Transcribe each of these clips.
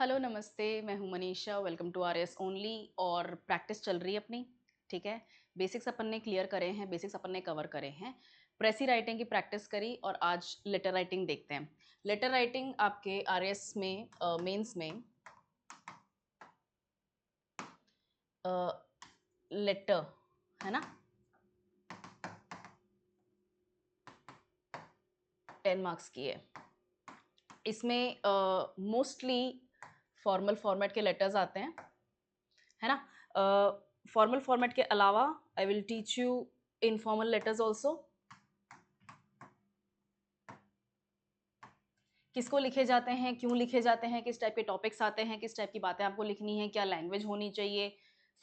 Hello नमस्ते, मैं हूँ Manisha. Welcome to RS only. और प्रैक्टिस चल रही है अपनी। ठीक है। बेसिक्स अपन ने क्लियर करे हैं, बेसिक्स अपन ने कवर करे हैं। प्रेसी राइटिंग की प्रैक्टिस करी और आज लेटर राइटिंग देखते हैं। लेटर राइटिंग आपके आरएस में मेंस में लेटर है ना, 10 मार्क्स की है। इसमें मोस्टली फॉर्मल फॉर्मेट के लेटर्स आते हैं, है ना। फॉर्मल फॉर्मेट के अलावा I will teach you informal letters also. किसको लिखे जाते हैं, क्यों लिखे जाते हैं, किस टाइप के टॉपिक्स आते हैं, किस टाइप की बातें आपको लिखनी है, क्या लैंग्वेज होनी चाहिए,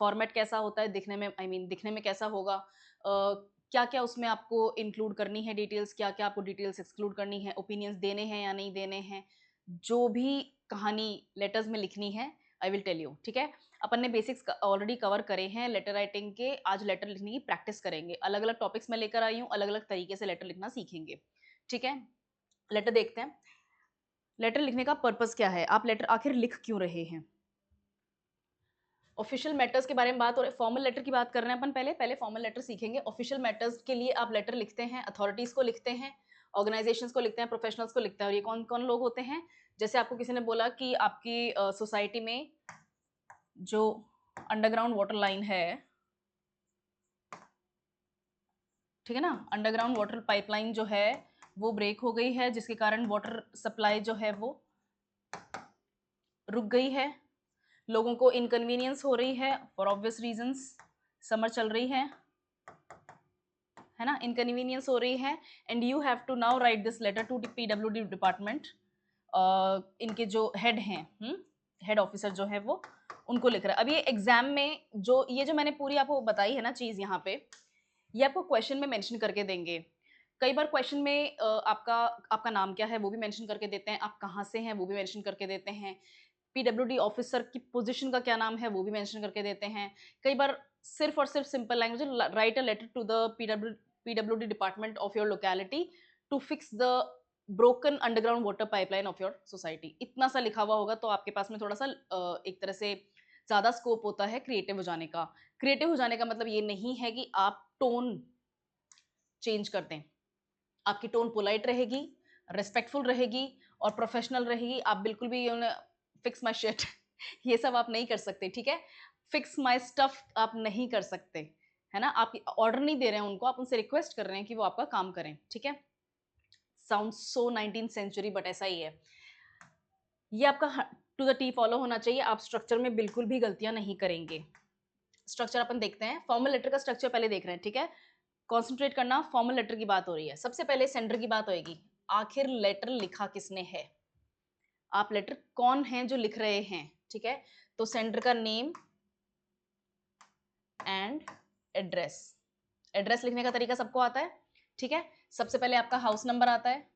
फॉर्मेट कैसा होता है दिखने में, दिखने में कैसा होगा, क्या क्या उसमें आपको इंक्लूड करनी है डिटेल्स, क्या क्या आपको डिटेल्स एक्सक्लूड करनी है, ओपिनियंस देने हैं या नहीं देने हैं, जो भी कहानी लेटर्स में लिखनी है आई विल टेल यू। ठीक है। अपन ने बेसिक्स ऑलरेडी कवर करे हैं लेटर राइटिंग के। आज लेटर लिखने की प्रैक्टिस करेंगे। अलग अलग टॉपिक्स में लेकर आई हूँ, अलग अलग तरीके से लेटर लिखना सीखेंगे। ठीक है। लेटर देखते हैं। लेटर लिखने का पर्पस क्या है, आप लेटर आखिर लिख क्यों रहे हैं। ऑफिशियल मैटर्स के बारे में बात हो रही है। फॉर्मल लेटर की बात कर रहे हैं अपन। पहले पहले फॉर्मल लेटर सीखेंगे। ऑफिशियल मैटर्स के लिए आप लेटर लिखते हैं, अथॉरिटीज को लिखते हैं, ऑर्गेनाइजेशंस को लिखते हैं, प्रोफेशनल्स को लिखते हैं। और ये कौन कौन लोग होते हैं। जैसे आपको किसी ने बोला कि आपकी सोसाइटी में जो अंडरग्राउंड वाटर लाइन है, ठीक है ना, अंडरग्राउंड वाटर पाइपलाइन जो है वो ब्रेक हो गई है, जिसके कारण वाटर सप्लाई जो है वो रुक गई है। लोगों को इनकन्वीनियंस हो रही है फॉर ऑब्वियस रीजंस। समर चल रही है ना, इनकन्वीनियंस हो रही है। And you have to now write this letter to PWD department. इनके जो हेड हैं, हेड ऑफिसर जो है वो उनको लिख रहा है। अब ये एग्जाम में जो मैंने पूरी आपको बताई है ना चीज, यहाँ पे ये आपको क्वेश्चन में मेंशन करके देंगे। कई बार क्वेश्चन में आपका आपका नाम क्या है वो भी मेंशन करके देते हैं, आप कहाँ से हैं वो भी मेंशन करके देते हैं, पीडब्ल्यूडी ऑफिसर की पोजीशन का क्या नाम है वो भी मेंशन करके देते हैं। कई बार सिर्फ और सिर्फ simple language, write a letter to the PWD department of your locality to fix the broken underground water pipeline of your society. इतना सा लिखा हुआ होगा तो आपके पास में थोड़ा सा एक तरह से ज्यादा स्कोप होता है क्रिएटिव हो जाने का। क्रिएटिव हो जाने का मतलब ये नहीं है कि आप टोन चेंज कर दें। आपकी टोन पोलाइट रहेगी, रिस्पेक्टफुल रहेगी और प्रोफेशनल रहेगी। आप बिल्कुल भी फिक्स माई शिट ये सब आप नहीं कर सकते। ठीक है। फिक्स माई स्टफ आप नहीं कर सकते, है ना। आप ऑर्डर नहीं दे रहे हैं उनको, आप उनसे रिक्वेस्ट कर रहे हैं कि वो आपका काम करें। ठीक है। Sound so 19th century but ऐसा ही है। ये आपका टू द टी फॉलो होना चाहिए। आप स्ट्रक्चर में बिल्कुल भी गलतियां नहीं करेंगे। स्ट्रक्चर अपन देखते हैं। फॉर्मल लेटर का स्ट्रक्चर पहले देख रहे हैं। ठीक है। कॉन्सेंट्रेट करना, फॉर्मल लेटर की बात हो रही है। सबसे पहले सेंडर की बात होगी। आखिर लेटर लिखा किसने है, आप लेटर कौन है जो लिख रहे हैं। ठीक है। तो सेंडर का नेम एंड एड्रेस। एड्रेस लिखने का तरीका सबको आता है। ठीक है। सबसे पहले आपका हाउस नंबर आता है,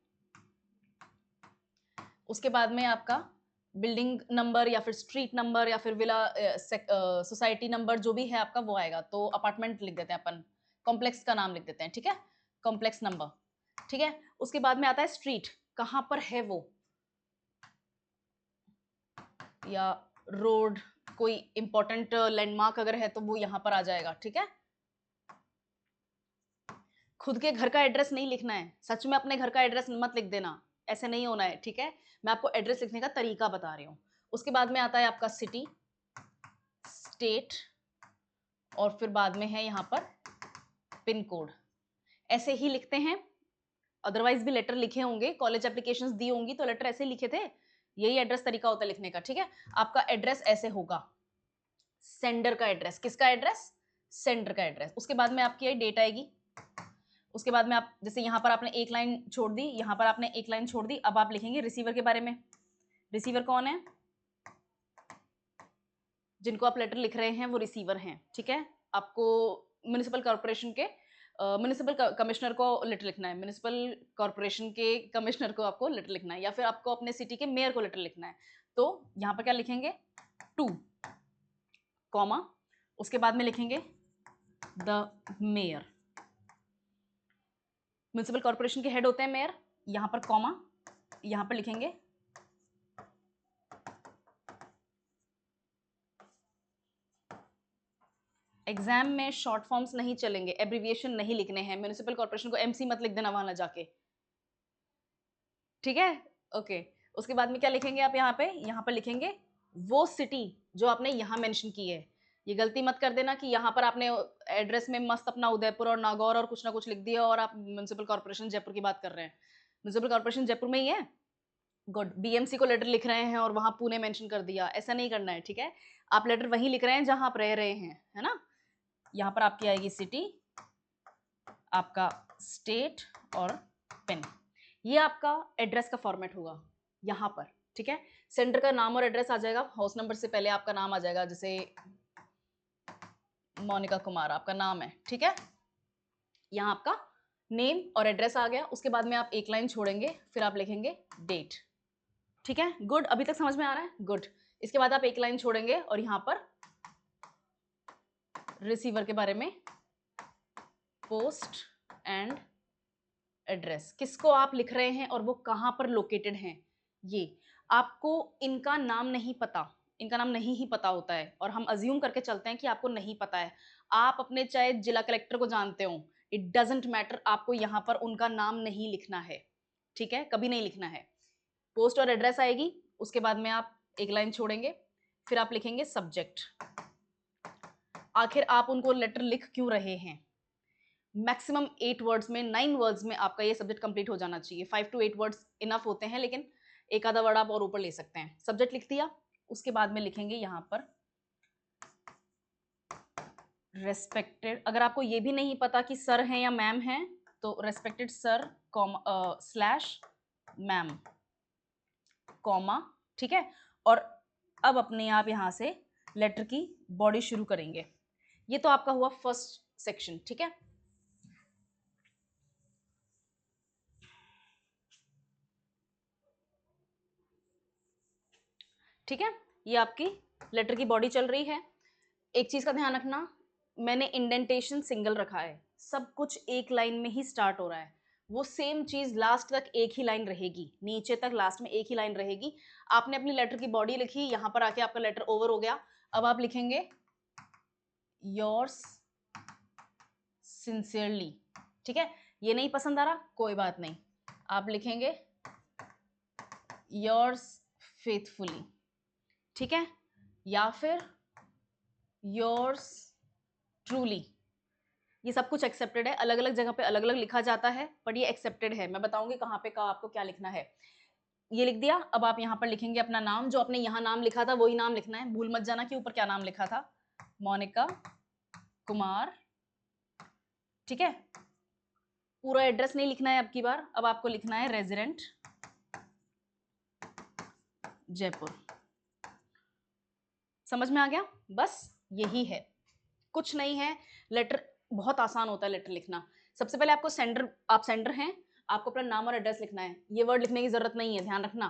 उसके बाद में आपका बिल्डिंग नंबर या फिर स्ट्रीट नंबर या फिर विला सोसाइटी नंबर जो भी है आपका वो आएगा। तो अपार्टमेंट लिख देते हैं अपन, कॉम्प्लेक्स का नाम लिख देते हैं। ठीक है। Complex number. ठीक है। उसके बाद में आता है स्ट्रीट, कहां पर है वो, या रोड, कोई इंपॉर्टेंट लैंडमार्क अगर है तो वो यहां पर आ जाएगा। ठीक है। खुद के घर का एड्रेस नहीं लिखना है, सच में अपने घर का एड्रेस मत लिख देना, ऐसे नहीं होना है। ठीक है। मैं आपको एड्रेस लिखने का तरीका बता रही हूँ। उसके बाद में आता है आपका सिटी, स्टेट और फिर बाद में है यहाँ पर पिन कोड। ऐसे ही लिखते हैं। अदरवाइज भी लेटर लिखे होंगे, कॉलेज एप्लीकेशंस दी होंगी तो लेटर ऐसे लिखे थे। यही एड्रेस तरीका होता है लिखने का। ठीक है। आपका एड्रेस ऐसे होगा, सेंडर का एड्रेस। किसका एड्रेस, सेंडर का एड्रेस। उसके बाद में आपकी डेट आएगी। उसके बाद में आप जैसे यहाँ पर आपने एक लाइन छोड़ दी, यहाँ पर आपने एक लाइन छोड़ दी, अब आप लिखेंगे रिसीवर के बारे में। रिसीवर कौन है, जिनको आप लेटर लिख रहे हैं वो रिसीवर हैं। ठीक है। आपको म्युनिसिपल कॉर्पोरेशन के म्युनिसिपल कमिश्नर को लेटर लिखना है, म्युनिसिपल कॉर्पोरेशन के कमिश्नर को आपको लेटर लिखना है, या फिर आपको अपने सिटी के मेयर को लेटर लिखना है। तो यहाँ पर क्या लिखेंगे, टू कॉमा, उसके बाद में लिखेंगे द मेयर। म्युनिसिपल कॉर्पोरेशन के हेड होते हैं मेयर, यहाँ पर कॉमा, यहाँ पर लिखेंगे एग्जाम में शॉर्ट फॉर्म्स नहीं चलेंगे, एब्रीविएशन नहीं लिखने हैं। म्यूनिसिपल कॉर्पोरेशन को एमसी मत लिख देना वहां ना जाके, ठीक है? ओके। उसके बाद में क्या लिखेंगे आप यहाँ पर लिखेंगे वो सिटी जो आपने यहाँ मेंशन की है। ये गलती मत कर देना कि यहाँ पर आपने एड्रेस में मस्त अपना उदयपुर और नागौर और कुछ ना कुछ लिख दिया और आप म्यूनिसिपल कॉर्पोरेशन जयपुर की बात कर रहे हैं। म्यूनिसिपल कॉर्पोरेशन जयपुर में ही है, गुड। बीएमसी को लेटर लिख रहे हैं और वहां पुणे मेंशन कर दिया, ऐसा नहीं करना है, ठीक है? आप लेटर वहीं लिख रहे हैं जहां आप रह रहे हैं, है ना? यहाँ पर आपकी आएगी सिटी, आपका स्टेट और पिन। ये आपका एड्रेस का फॉर्मेट होगा यहाँ पर, ठीक है? सेंटर का नाम और एड्रेस आ जाएगा, हाउस नंबर से पहले आपका नाम आ जाएगा, जैसे मोनिका कुमार आपका नाम है, ठीक है? यहाँ आपका नेम और एड्रेस आ गया। उसके बाद में आप एक लाइन छोड़ेंगे, फिर आप लिखेंगे डेट, ठीक है? गुड, अभी तक समझ में आ रहा है? गुड। इसके बाद आप एक लाइन छोड़ेंगे और यहाँ पर रिसीवर के बारे में, पोस्ट एंड एड्रेस, किसको आप लिख रहे हैं और वो कहाँ पर लोकेटेड हैं। ये आपको इनका नाम नहीं पता, इनका नाम नहीं ही पता होता है और हम अज्यूम करके चलते हैं कि आपको नहीं पता है। आप अपने चाहे जिला कलेक्टर को जानते हो, इट डजेंट मैटर, आपको यहाँ पर उनका नाम नहीं लिखना है, ठीक है? कभी नहीं लिखना है। पोस्ट और एड्रेस आएगी, उसके बाद में आप एक लाइन छोड़ेंगे, फिर आप लिखेंगे सब्जेक्ट। आखिर आप उनको लेटर लिख क्यों रहे हैं? मैक्सिमम 8 वर्ड्स में, 9 वर्ड्स में आपका ये सब्जेक्ट कंप्लीट हो जाना चाहिए। 5 to 8 वर्ड्स इनफ होते हैं, लेकिन एक आधा वर्ड आप और ऊपर ले सकते हैं। सब्जेक्ट लिख दिया, उसके बाद में लिखेंगे यहाँ पर रेस्पेक्टेड। अगर आपको ये भी नहीं पता कि सर हैं या मैम हैं, तो respected sir slash ma'am comma, ठीक है? और अब अपने आप यहाँ से लेटर की बॉडी शुरू करेंगे। ये तो आपका हुआ फर्स्ट सेक्शन, ठीक है? ठीक है, ये आपकी लेटर की बॉडी चल रही है। एक चीज का ध्यान रखना, मैंने इंडेंटेशन सिंगल रखा है, सब कुछ एक लाइन में ही स्टार्ट हो रहा है। वो सेम चीज लास्ट तक एक ही लाइन रहेगी, नीचे तक लास्ट में एक ही लाइन रहेगी। आपने अपनी लेटर की बॉडी लिखी, यहां पर आके आपका लेटर ओवर हो गया। अब आप लिखेंगे योर्स सिंसियरली, ठीक है? ये नहीं पसंद आ रहा, कोई बात नहीं, आप लिखेंगे योर्स फेथफुली, ठीक है? या फिर योर्स ट्रूली। ये सब कुछ एक्सेप्टेड है, अलग अलग जगह पे अलग अलग लिखा जाता है, बट ये एक्सेप्टेड है। मैं बताऊंगी कहाँ पे का आपको क्या लिखना है। ये लिख दिया, अब आप यहाँ पर लिखेंगे अपना नाम, जो आपने यहाँ नाम लिखा था वही नाम लिखना है। भूल मत जाना कि ऊपर क्या नाम लिखा था, मोनिका कुमार, ठीक है? पूरा एड्रेस नहीं लिखना है अब की बार, अब आपको लिखना है रेजिडेंट जयपुर। समझ में आ गया? बस यही है, कुछ नहीं है। लेटर बहुत आसान होता है लेटर लिखना। सबसे पहले आपको सेंडर, आप सेंडर हैं, आपको अपना नाम और एड्रेस लिखना है। ये वर्ड लिखने की जरूरत नहीं है, ध्यान रखना,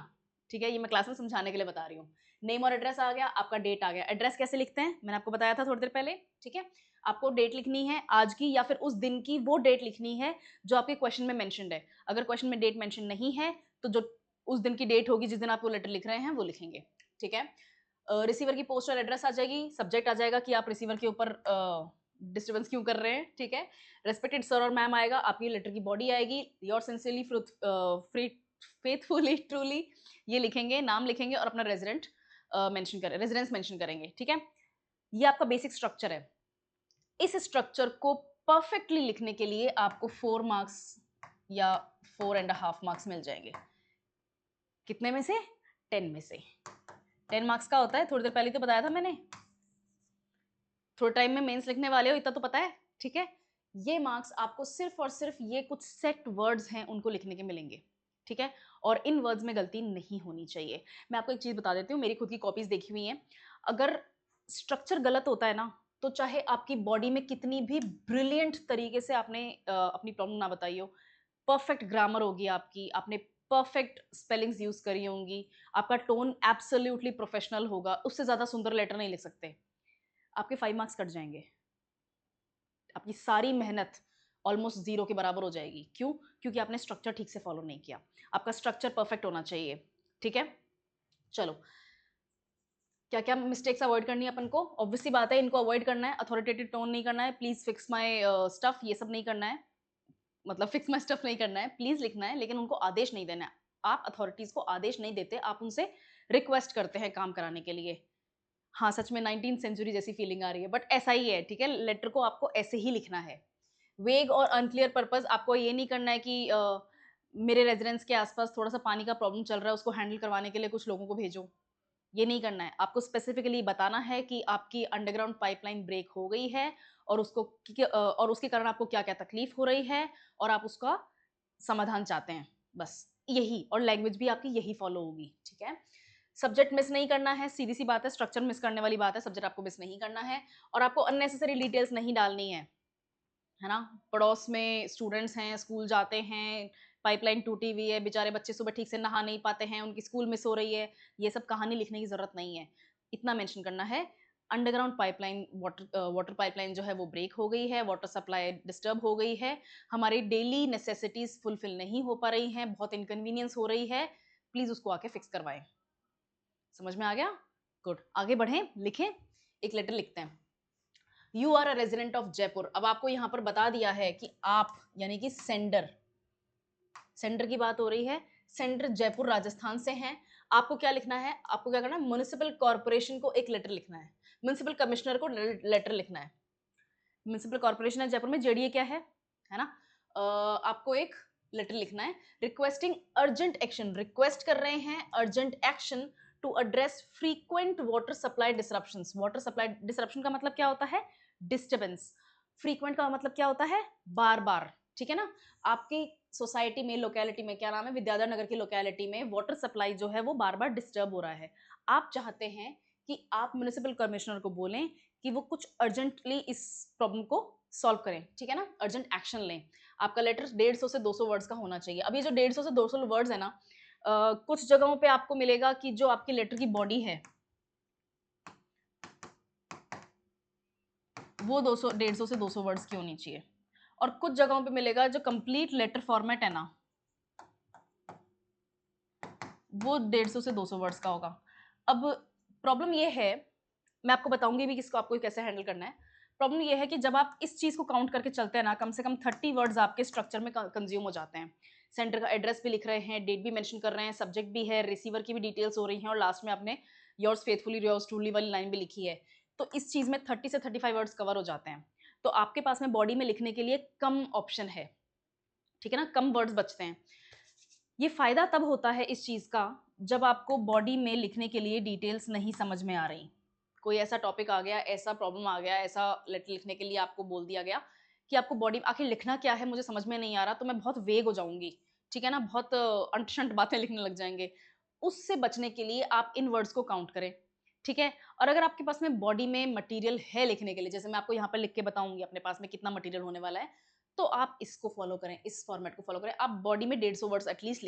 ठीक है? ये मैं क्लास में समझाने के लिए बता रही हूँ। नेम और एड्रेस आ गया, आपका डेट आ गया। एड्रेस कैसे लिखते हैं मैंने आपको बताया था थोड़ी देर पहले, ठीक है? आपको डेट लिखनी है आज की या फिर उस दिन की, वो डेट लिखनी है जो आपके क्वेश्चन में मेंशन्ड है। अगर क्वेश्चन में डेट मेंशन नहीं है तो जो उस दिन की डेट होगी जिस दिन आप वो लेटर लिख रहे हैं वो लिखेंगे, ठीक है? रिसीवर की पोस्ट और एड्रेस आ जाएगी, सब्जेक्ट आ जाएगा कि आप रिसीवर के ऊपर डिस्टर्बेंस क्यों कर रहे हैं, ठीक है? रेस्पेक्टेड सर और मैम आएगा, आपकी लेटर की बॉडी आएगी, your sincerely free faithfully truly, ये लिखेंगे, नाम लिखेंगे और अपना रेजिडेंट मेंशन करें, रेजिडेंस मेंशन करेंगे, ठीक है? ये आपका बेसिक स्ट्रक्चर है। इस स्ट्रक्चर को परफेक्टली लिखने के लिए आपको 4 मार्क्स या 4.5 मार्क्स मिल जाएंगे। कितने में से? 10 में से। 10 मार्क्स का होता है, थोड़ी देर पहले तो बताया था मैंने। थोड़े टाइम में मेंस लिखने वाले हो, इतना तो पता है, ठीक है? ये मार्क्स आपको सिर्फ और सिर्फ ये कुछ सेट वर्ड्स हैं उनको लिखने के मिलेंगे, ठीक है? और इन वर्ड्स में गलती नहीं होनी चाहिए। मैं आपको एक चीज बता देती हूँ, मेरी खुद की कॉपीज देखी हुई हैं, अगर स्ट्रक्चर गलत होता है ना, तो चाहे आपकी बॉडी में कितनी भी ब्रिलियंट तरीके से आपने अपनी प्रॉब्लम ना बताई हो, परफेक्ट ग्रामर होगी आपकी, आपने परफेक्ट स्पेलिंग्स यूज करी होंगी, आपका टोन एब्सोल्युटली प्रोफेशनल होगा, उससे ज्यादा सुंदर लेटर नहीं लिख सकते, आपके 5 मार्क्स कट जाएंगे। आपकी सारी मेहनत ऑलमोस्ट जीरो के बराबर हो जाएगी। क्यों? क्योंकि आपने स्ट्रक्चर ठीक से फॉलो नहीं किया। आपका स्ट्रक्चर परफेक्ट होना चाहिए, ठीक है? चलो, क्या क्या मिस्टेक्स अवॉइड करनी है अपन को? ऑब्वियसली बात है, इनको अवॉइड करना है, अथॉरिटेटिव टोन नहीं करना है, प्लीज फिक्स माय स्टफ, ये सब नहीं करना है, मतलब फिक्स माय स्टफ नहीं करना है, प्लीज लिखना है, लेकिन उनको आदेश नहीं देना है। आप अथॉरिटीज को आदेश नहीं देते, आप उनसे रिक्वेस्ट करते हैं काम कराने के लिए। हाँ, सच में 19th सेंचुरी जैसी फीलिंग आ रही है, बट ऐसा ही है, ठीक है? लेटर को आपको ऐसे ही लिखना है। वेग और अनक्लियर पर्पस, आपको ये नहीं करना है कि मेरे रेजिडेंस के आसपास थोड़ा सा पानी का प्रॉब्लम चल रहा है, उसको हैंडल करवाने के लिए कुछ लोगों को भेजो, ये नहीं करना है। आपको स्पेसिफिकली बताना है कि आपकी अंडरग्राउंड पाइपलाइन ब्रेक हो गई है और और उसके कारण आपको क्या क्या तकलीफ हो रही है और आप उसका समाधान चाहते हैं, बस यही। और लैंग्वेज भी आपकी यही फॉलो होगी, ठीक है? सब्जेक्ट मिस नहीं करना है, सीधी सी बात है, स्ट्रक्चर मिस करने वाली बात है, सब्जेक्ट आपको मिस नहीं करना है और आपको अननेसेसरी डिटेल्स नहीं डालनी है ना? पड़ोस में स्टूडेंट्स हैं, स्कूल जाते हैं, पाइपलाइन टूटी हुई है, बेचारे बच्चे सुबह ठीक से नहा नहीं पाते हैं, उनकी स्कूल मिस हो रही है, ये सब कहानी लिखने की ज़रूरत नहीं है। इतना मेंशन करना है, अंडरग्राउंड पाइपलाइन वाटर पाइपलाइन जो है वो ब्रेक हो गई है, वाटर सप्लाई डिस्टर्ब हो गई है, हमारी डेली नेसेसिटीज़ फुलफिल नहीं हो पा रही हैं, बहुत इनकन्वीनियंस हो रही है, प्लीज़ उसको आके फिक्स करवाएँ। समझ में आ गया? गुड। आगे बढ़ें, लिखें, एक लेटर लिखते हैं। You are a resident of Jaipur. अब आपको यहाँ पर बता दिया है कि आप यानी कि सेंडर की बात हो रही है, सेंडर जयपुर राजस्थान से हैं। आपको क्या लिखना है? आपको क्या करना है? म्युनिसिपल कॉर्पोरेशन को एक लेटर लिखना है, म्युनिसिपल कमिश्नर को लेटर लिखना है। म्युनिसिपल कॉर्पोरेशन है जयपुर में, जेडीए क्या है ना? आपको एक लेटर लिखना है रिक्वेस्टिंग अर्जेंट एक्शन, रिक्वेस्ट कर रहे हैं urgent action to address frequent water supply disruptions. Water supply disruption का मतलब क्या होता है? डिस्टर्बेंस। फ्रीक्वेंट का मतलब क्या होता है? बार बार, ठीक है ना? आपकी सोसाइटी में, लोकेलिटी में, क्या नाम है, विद्याधर नगर की लोकेलिटी में वाटर सप्लाई जो है वो बार बार डिस्टर्ब हो रहा है। आप चाहते हैं कि आप म्युनिसिपल कमिश्नर को बोलें कि वो कुछ अर्जेंटली इस प्रॉब्लम को सॉल्व करें, ठीक है ना? अर्जेंट एक्शन लें। आपका लेटर 150 से 200 वर्ड्स का होना चाहिए। अब ये जो 150 से 200 वर्ड्स है ना, कुछ जगहों पे आपको मिलेगा कि जो आपकी लेटर की बॉडी है वो 200 150 से 200 वर्ड्स की होनी चाहिए, और कुछ जगहों पे मिलेगा जो कंप्लीट लेटर फॉर्मेट है ना, वो 150 से 200 वर्ड्स का होगा। अब प्रॉब्लम ये है, मैं आपको बताऊंगी भी कि इसको आपको कैसे हैंडल करना है। प्रॉब्लम ये है कि जब आप इस चीज़ को काउंट करके चलते हैं ना, कम से कम 30 वर्ड्स आपके स्ट्रक्चर में कंज्यूम हो जाते हैं। सेंटर का एड्रेस भी लिख रहे हैं, डेट भी मेंशन कर रहे हैं, सब्जेक्ट भी है, रिसीवर की भी डिटेल्स हो रही हैं, और लास्ट में आपने योर्स फेथफुली योर्स ट्रूली वाली लाइन भी लिखी है। तो इस चीज़ में 30 से 35 वर्ड्स कवर हो जाते हैं। तो आपके पास में बॉडी में लिखने के लिए कम ऑप्शन है, ठीक है ना? कम वर्ड्स बचते हैं। ये फायदा तब होता है इस चीज़ का जब आपको बॉडी में लिखने के लिए डिटेल्स नहीं समझ में आ रही। कोई ऐसा टॉपिक आ गया, ऐसा प्रॉब्लम आ गया, ऐसा लेटर लिखने के लिए आपको बोल दिया गया कि आपको बॉडी आखिर लिखना क्या है मुझे समझ में नहीं आ रहा, तो मैं बहुत वेग हो जाऊंगी, ठीक है ना? बहुत अंट-शंट बातें लिखने लग जाएंगे। उससे बचने के लिए आप इन वर्ड्स को काउंट करें, ठीक है? और अगर आपके पास में बॉडी में मटेरियल है लिखने के लिए, जैसे मैं आपको यहाँ पर लिख के बताऊंगी अपने पास में कितना मटेरियल होने वाला है, तो आप इसको फॉलो करें, इस फॉर्मेट को फॉलो करें। आप बॉडी में 150 वर्ड्स एटलीस्ट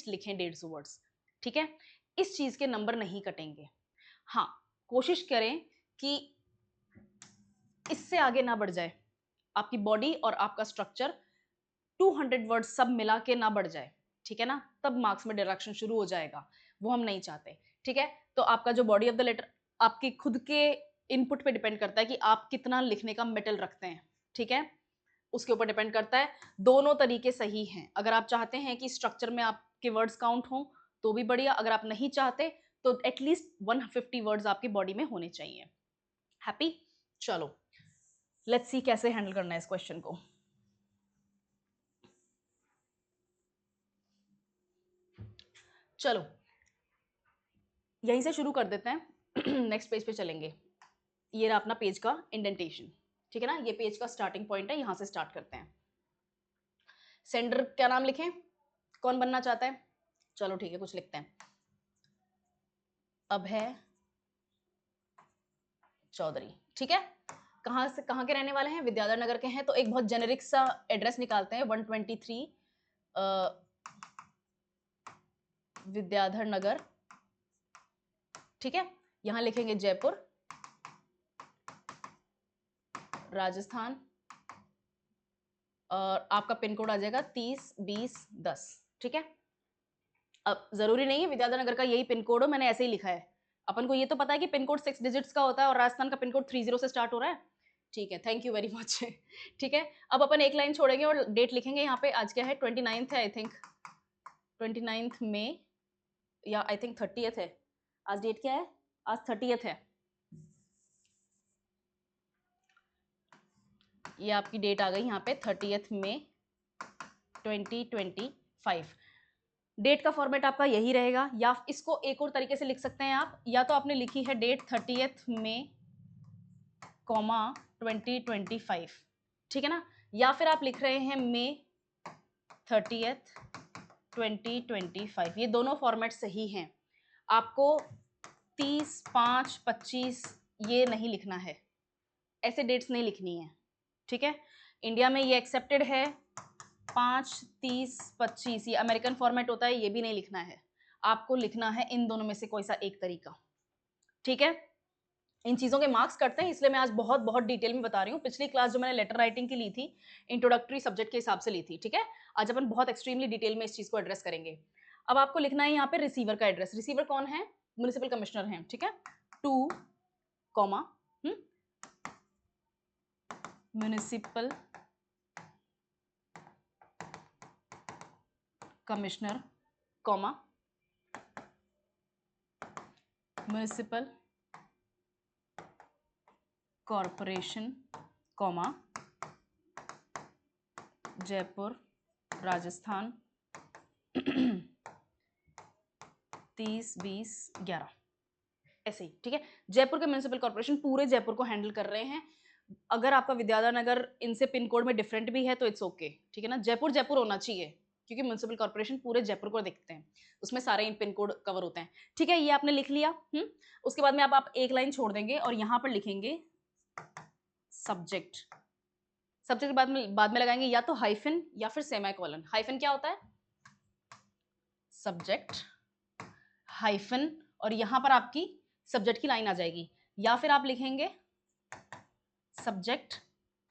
लिखें 150 वर्ड्स, ठीक है? इस चीज़ के नंबर नहीं कटेंगे। हाँ, कोशिश करें कि इससे आगे ना बढ़ जाए, आपकी बॉडी और आपका स्ट्रक्चर 200 वर्ड्स सब मिला के ना बढ़ जाए, ठीक है ना? तब मार्क्स में डिडक्शन शुरू हो जाएगा, वो हम नहीं चाहते, ठीक है? तो आपका जो बॉडी ऑफ द लेटर आपकी खुद के इनपुट पे डिपेंड करता है कि आप कितना लिखने का मेटल रखते हैं, ठीक है? उसके ऊपर डिपेंड करता है। दोनों तरीके सही हैं। अगर आप चाहते हैं कि स्ट्रक्चर में आपके वर्ड्स काउंट हों तो भी बढ़िया, अगर आप नहीं चाहते तो एटलीस्ट 150 वर्ड्स आपकी बॉडी में होने चाहिए। हैप्पी? चलो लेट्स सी कैसे हैंडल करना है इस क्वेश्चन को। चलो यहीं से शुरू कर देते हैं। नेक्स्ट पेज पे चलेंगे। ये रहा अपना पेज का इंडेंटेशन, ठीक है ना? ये पेज का स्टार्टिंग पॉइंट है, यहां से स्टार्ट करते हैं। सेंडर क्या नाम लिखें? कौन बनना चाहता है? चलो ठीक है, कुछ लिखते हैं। अभय चौधरी, ठीक है? कहाँ से, कहाँ के रहने वाले हैं? विद्याधर नगर के हैं। तो एक बहुत जेनेरिक सा एड्रेस निकालते हैं, 123 विद्याधर नगर, ठीक है? यहां लिखेंगे जयपुर राजस्थान, और आपका पिन कोड आ जाएगा 302010, ठीक है? अब जरूरी नहीं है विद्याधर नगर का यही पिन कोड हो, मैंने ऐसे ही लिखा है, अपन को ये तो पता है कि पिन कोड 6 डिजिट्स का होता है और राजस्थान का पिन कोड 30 से स्टार्ट हो रहा है। ठीक है, थैंक यू वेरी मच। ठीक है, अब अपन एक लाइन छोड़ेंगे और डेट लिखेंगे यहाँ पे। आज क्या है, 29 है आई थिंक, 29 मई या आई थिंक 30th है। आज डेट क्या है, आज 30th है। ये आपकी डेट आ गई यहाँ पे 30th मई 2025। डेट का फॉर्मेट आपका यही रहेगा, या इसको एक और तरीके से लिख सकते हैं आप, या तो आपने लिखी है डेट 30th मई कॉमा 2025, ठीक है ना, या फिर आप लिख रहे हैं मई 30th 2025। ये दोनों फॉर्मेट सही हैं। आपको 30, 5, 25 ये नहीं लिखना है, ऐसे डेट्स नहीं लिखनी है, ठीक है। इंडिया में ये एक्सेप्टेड है 5, 30, 25, ये अमेरिकन फॉर्मेट होता है, ये भी नहीं लिखना है। आपको लिखना है इन दोनों में से कोई सा एक तरीका, ठीक है। इन चीज़ों के मार्क्स कटते हैं, इसलिए मैं आज बहुत बहुत डिटेल में बता रही हूँ। पिछली क्लास जो मैंने लेटर राइटिंग की ली थी, इंट्रोडक्टरी सब्जेक्ट के हिसाब से ली थी, ठीक है। आज अपन बहुत एक्सट्रीमली डिटेल में इस चीज़ को एड्रेस करेंगे। अब आपको लिखना है यहाँ पे रिसीवर का एड्रेस। रिसीवर कौन है, म्युनिसिपल कमिश्नर हैं, ठीक है। 2, municipal commissioner, comma municipal corporation, comma Jaipur Rajasthan 30, 20, 11 ऐसे ही, ठीक है। जयपुर के म्युनिसिपल कॉर्पोरेशन पूरे जयपुर को हैंडल कर रहे हैं। अगर आपका विद्याधर नगर इनसे पिन कोड में डिफरेंट भी है तो इट्स ओके, ठीक है ना। जयपुर जयपुर होना चाहिए, क्योंकि म्युनिसिपल कॉर्पोरेशन पूरे जयपुर को देखते हैं, उसमें सारे पिन कोड कवर होते हैं, ठीक है। ये आपने लिख लिया। उसके बाद में अब आप एक लाइन छोड़ देंगे और यहाँ पर लिखेंगे सब्जेक्ट। सब्जेक्ट बाद में लगाएंगे या तो हाइफन या फिर सेमीकोलन। हाइफन क्या होता है, सब्जेक्ट हाइफन, और यहां पर आपकी सब्जेक्ट की लाइन आ जाएगी, या फिर आप लिखेंगे सब्जेक्ट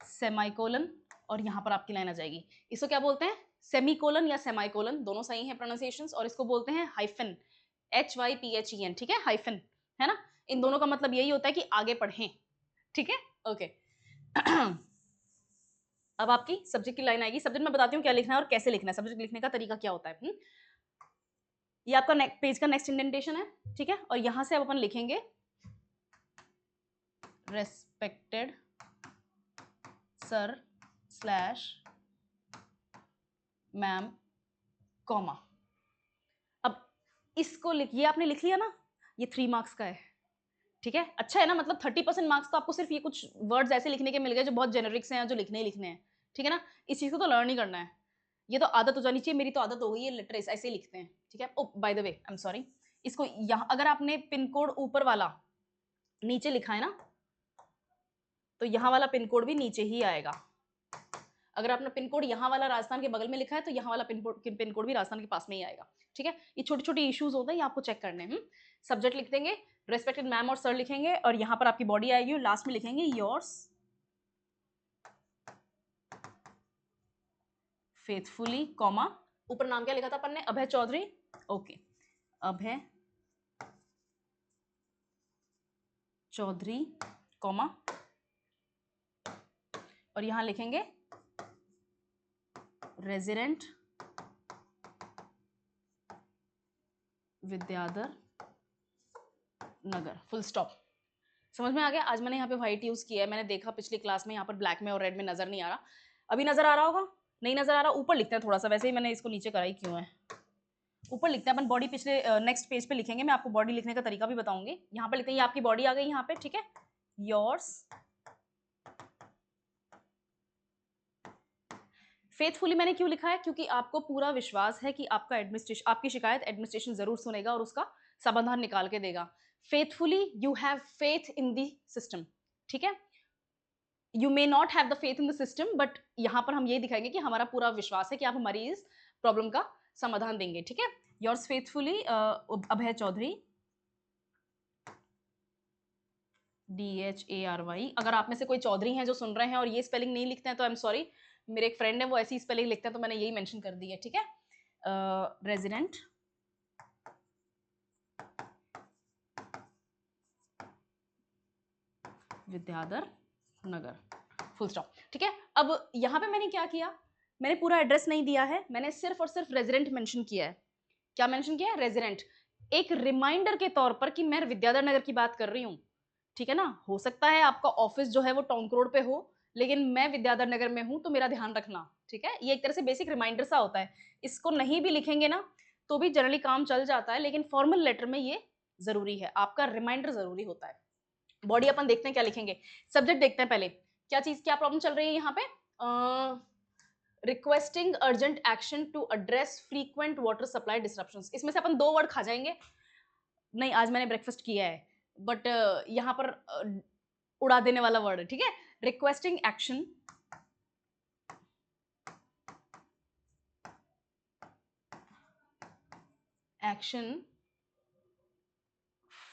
सेमीकोलन और यहां पर आपकी लाइन आ जाएगी। इसको क्या बोलते हैं, सेमीकोलन या सेमीकोलन, दोनों सही है प्रोनाउंसिएशंस, और इसको बोलते हैं हाइफन, HYPHEN, ठीक है, हाइफन, है ना। इन दोनों का मतलब यही होता है कि आगे पढ़ें, ठीक है, ओके। अब आपकी सब्जेक्ट की लाइन आएगी। सब्जेक्ट में बताती हूँ क्या लिखना है और कैसे लिखना है, सब्जेक्ट लिखने का तरीका क्या होता है। ये आपका पेज का नेक्स्ट इंडेंटेशन है, ठीक है। और यहां से अब अपन लिखेंगे respected sir slash ma'am, comma. अब इसको ये आपने लिख लिया ना, ये 3 मार्क्स का है, ठीक है। अच्छा है ना, मतलब 30% मार्क्स तो आपको सिर्फ ये कुछ वर्ड्स ऐसे लिखने के मिल गए जो बहुत जेनरिक्स हैं, जो लिखने ही लिखने हैं, ठीक है ना। इस चीज को तो लर्न ही करना है, ये तो आदत हो जानी चाहिए। मेरी तो आदत हो गई है, लेटर ऐसे ही लिखते हैं, ठीक है। Oh by the way I am sorry, इसको यहाँ अगर आपने पिन कोड ऊपर वाला नीचे लिखा है ना, तो यहाँ वाला पिन कोड भी नीचे ही आएगा। अगर आपने पिन कोड यहाँ वाला राजस्थान के बगल में लिखा है तो यहाँ वाला पिन कोड भी राजस्थान के पास में ही आएगा, ठीक है। ये छोटी छोटी इश्यूज होते हैं, ये आपको चेक करने हैं। सब्जेक्ट लिख देंगे, रेस्पेक्टेड मैम और सर लिखेंगे, और यहाँ पर आपकी बॉडी आएगी और लास्ट में लिखेंगे योर्स फेथफुली, कॉमा ऊपर नाम क्या लिखा था अपन ने, अभय चौधरी, ओके, अभय चौधरी, कॉमा, और यहां लिखेंगे रेजिडेंट विद्याधर नगर, फुल स्टॉप। समझ में आ गया। आज मैंने यहाँ पे व्हाइट यूज किया है, मैंने देखा पिछली क्लास में यहाँ पर ब्लैक में और रेड में नजर नहीं आ रहा, अभी नजर आ रहा होगा, नहीं नजर आ रहा, ऊपर लिखते हैं थोड़ा सा, वैसे ही मैंने इसको नीचे कराई क्यों है, ऊपर लिखते हैं अपन बॉडी, पिछले नेक्स्ट पेज पे लिखेंगे, मैं आपको बॉडी लिखने का तरीका भी बताऊंगी। यहाँ पर लिखते हैं, ये आपकी बॉडी आ गई यहाँ पे, ठीक है, योर्स फेथफुली मैंने क्यों लिखा है, क्योंकि आपको पूरा विश्वास है कि आपका एडमिनिस्ट्रेशन, आपकी शिकायत एडमिनिस्ट्रेशन जरूर सुनेगा और उसका समाधान निकाल के देगा। Faithfully you have faith in the system, ठीक है। You may not have the faith in the system, but यहाँ पर हम ये दिखाएंगे कि हमारा पूरा विश्वास है कि आप हमारी इस प्रॉब्लम का समाधान देंगे, ठीक है। योर्स फेथफुली अभय चौधरी, DHARY। अगर आप में से कोई चौधरी हैं जो सुन रहे हैं और ये स्पेलिंग नहीं लिखते हैं तो आई एम सॉरी, मेरे एक फ्रेंड है वो ऐसी स्पेलिंग लिखते हैं तो मैंने यही मेंशन कर दी है, ठीक है। रेजिडेंट विद्याधर नगर, फुल स्टॉप। ठीक है, अब यहाँ पे मैंने क्या किया, मैंने पूरा एड्रेस नहीं दिया है, मैंने सिर्फ और सिर्फ रेजिडेंट मेंशन किया है। क्या मेंशन किया है? रेजिडेंट, एक रिमाइंडर के तौर पर कि मैं विद्याधर नगर की बात कर रही हूँ। ठीक है ना, हो सकता है आपका ऑफिस जो है वो टाउन रोड पे हो, लेकिन मैं विद्याधर नगर में हूँ, तो मेरा ध्यान रखना। ठीक है, ये एक तरह से बेसिक रिमाइंडर सा होता है, इसको नहीं भी लिखेंगे ना तो भी जनरली काम चल जाता है, लेकिन फॉर्मल लेटर में ये जरूरी है, आपका रिमाइंडर जरूरी होता है। बॉडी अपन देखते हैं क्या लिखेंगे, सब्जेक्ट देखते हैं पहले, क्या चीज, क्या प्रॉब्लम चल रही है यहाँ पे, requesting urgent action to address frequent water supply disruptions. इसमें से अपन 2 वर्ड खा जाएंगे, नहीं आज मैंने ब्रेकफास्ट किया है, बट यहाँ पर उड़ा देने वाला वर्ड है। ठीक है, requesting action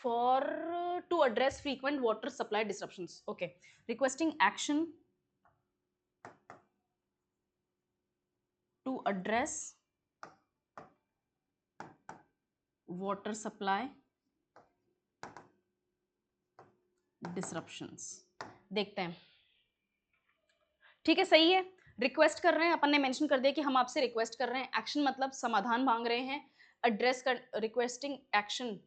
for to address frequent water supply disruptions. Okay, requesting action to address water supply disruptions। देखते हैं, ठीक है सही है, रिक्वेस्ट कर रहे हैं, अपन ने मेंशन कर दिया कि हम आपसे रिक्वेस्ट कर रहे हैं, एक्शन मतलब समाधान मांग रहे हैं, एड्रेस कर, रिक्वेस्टिंग एक्शन,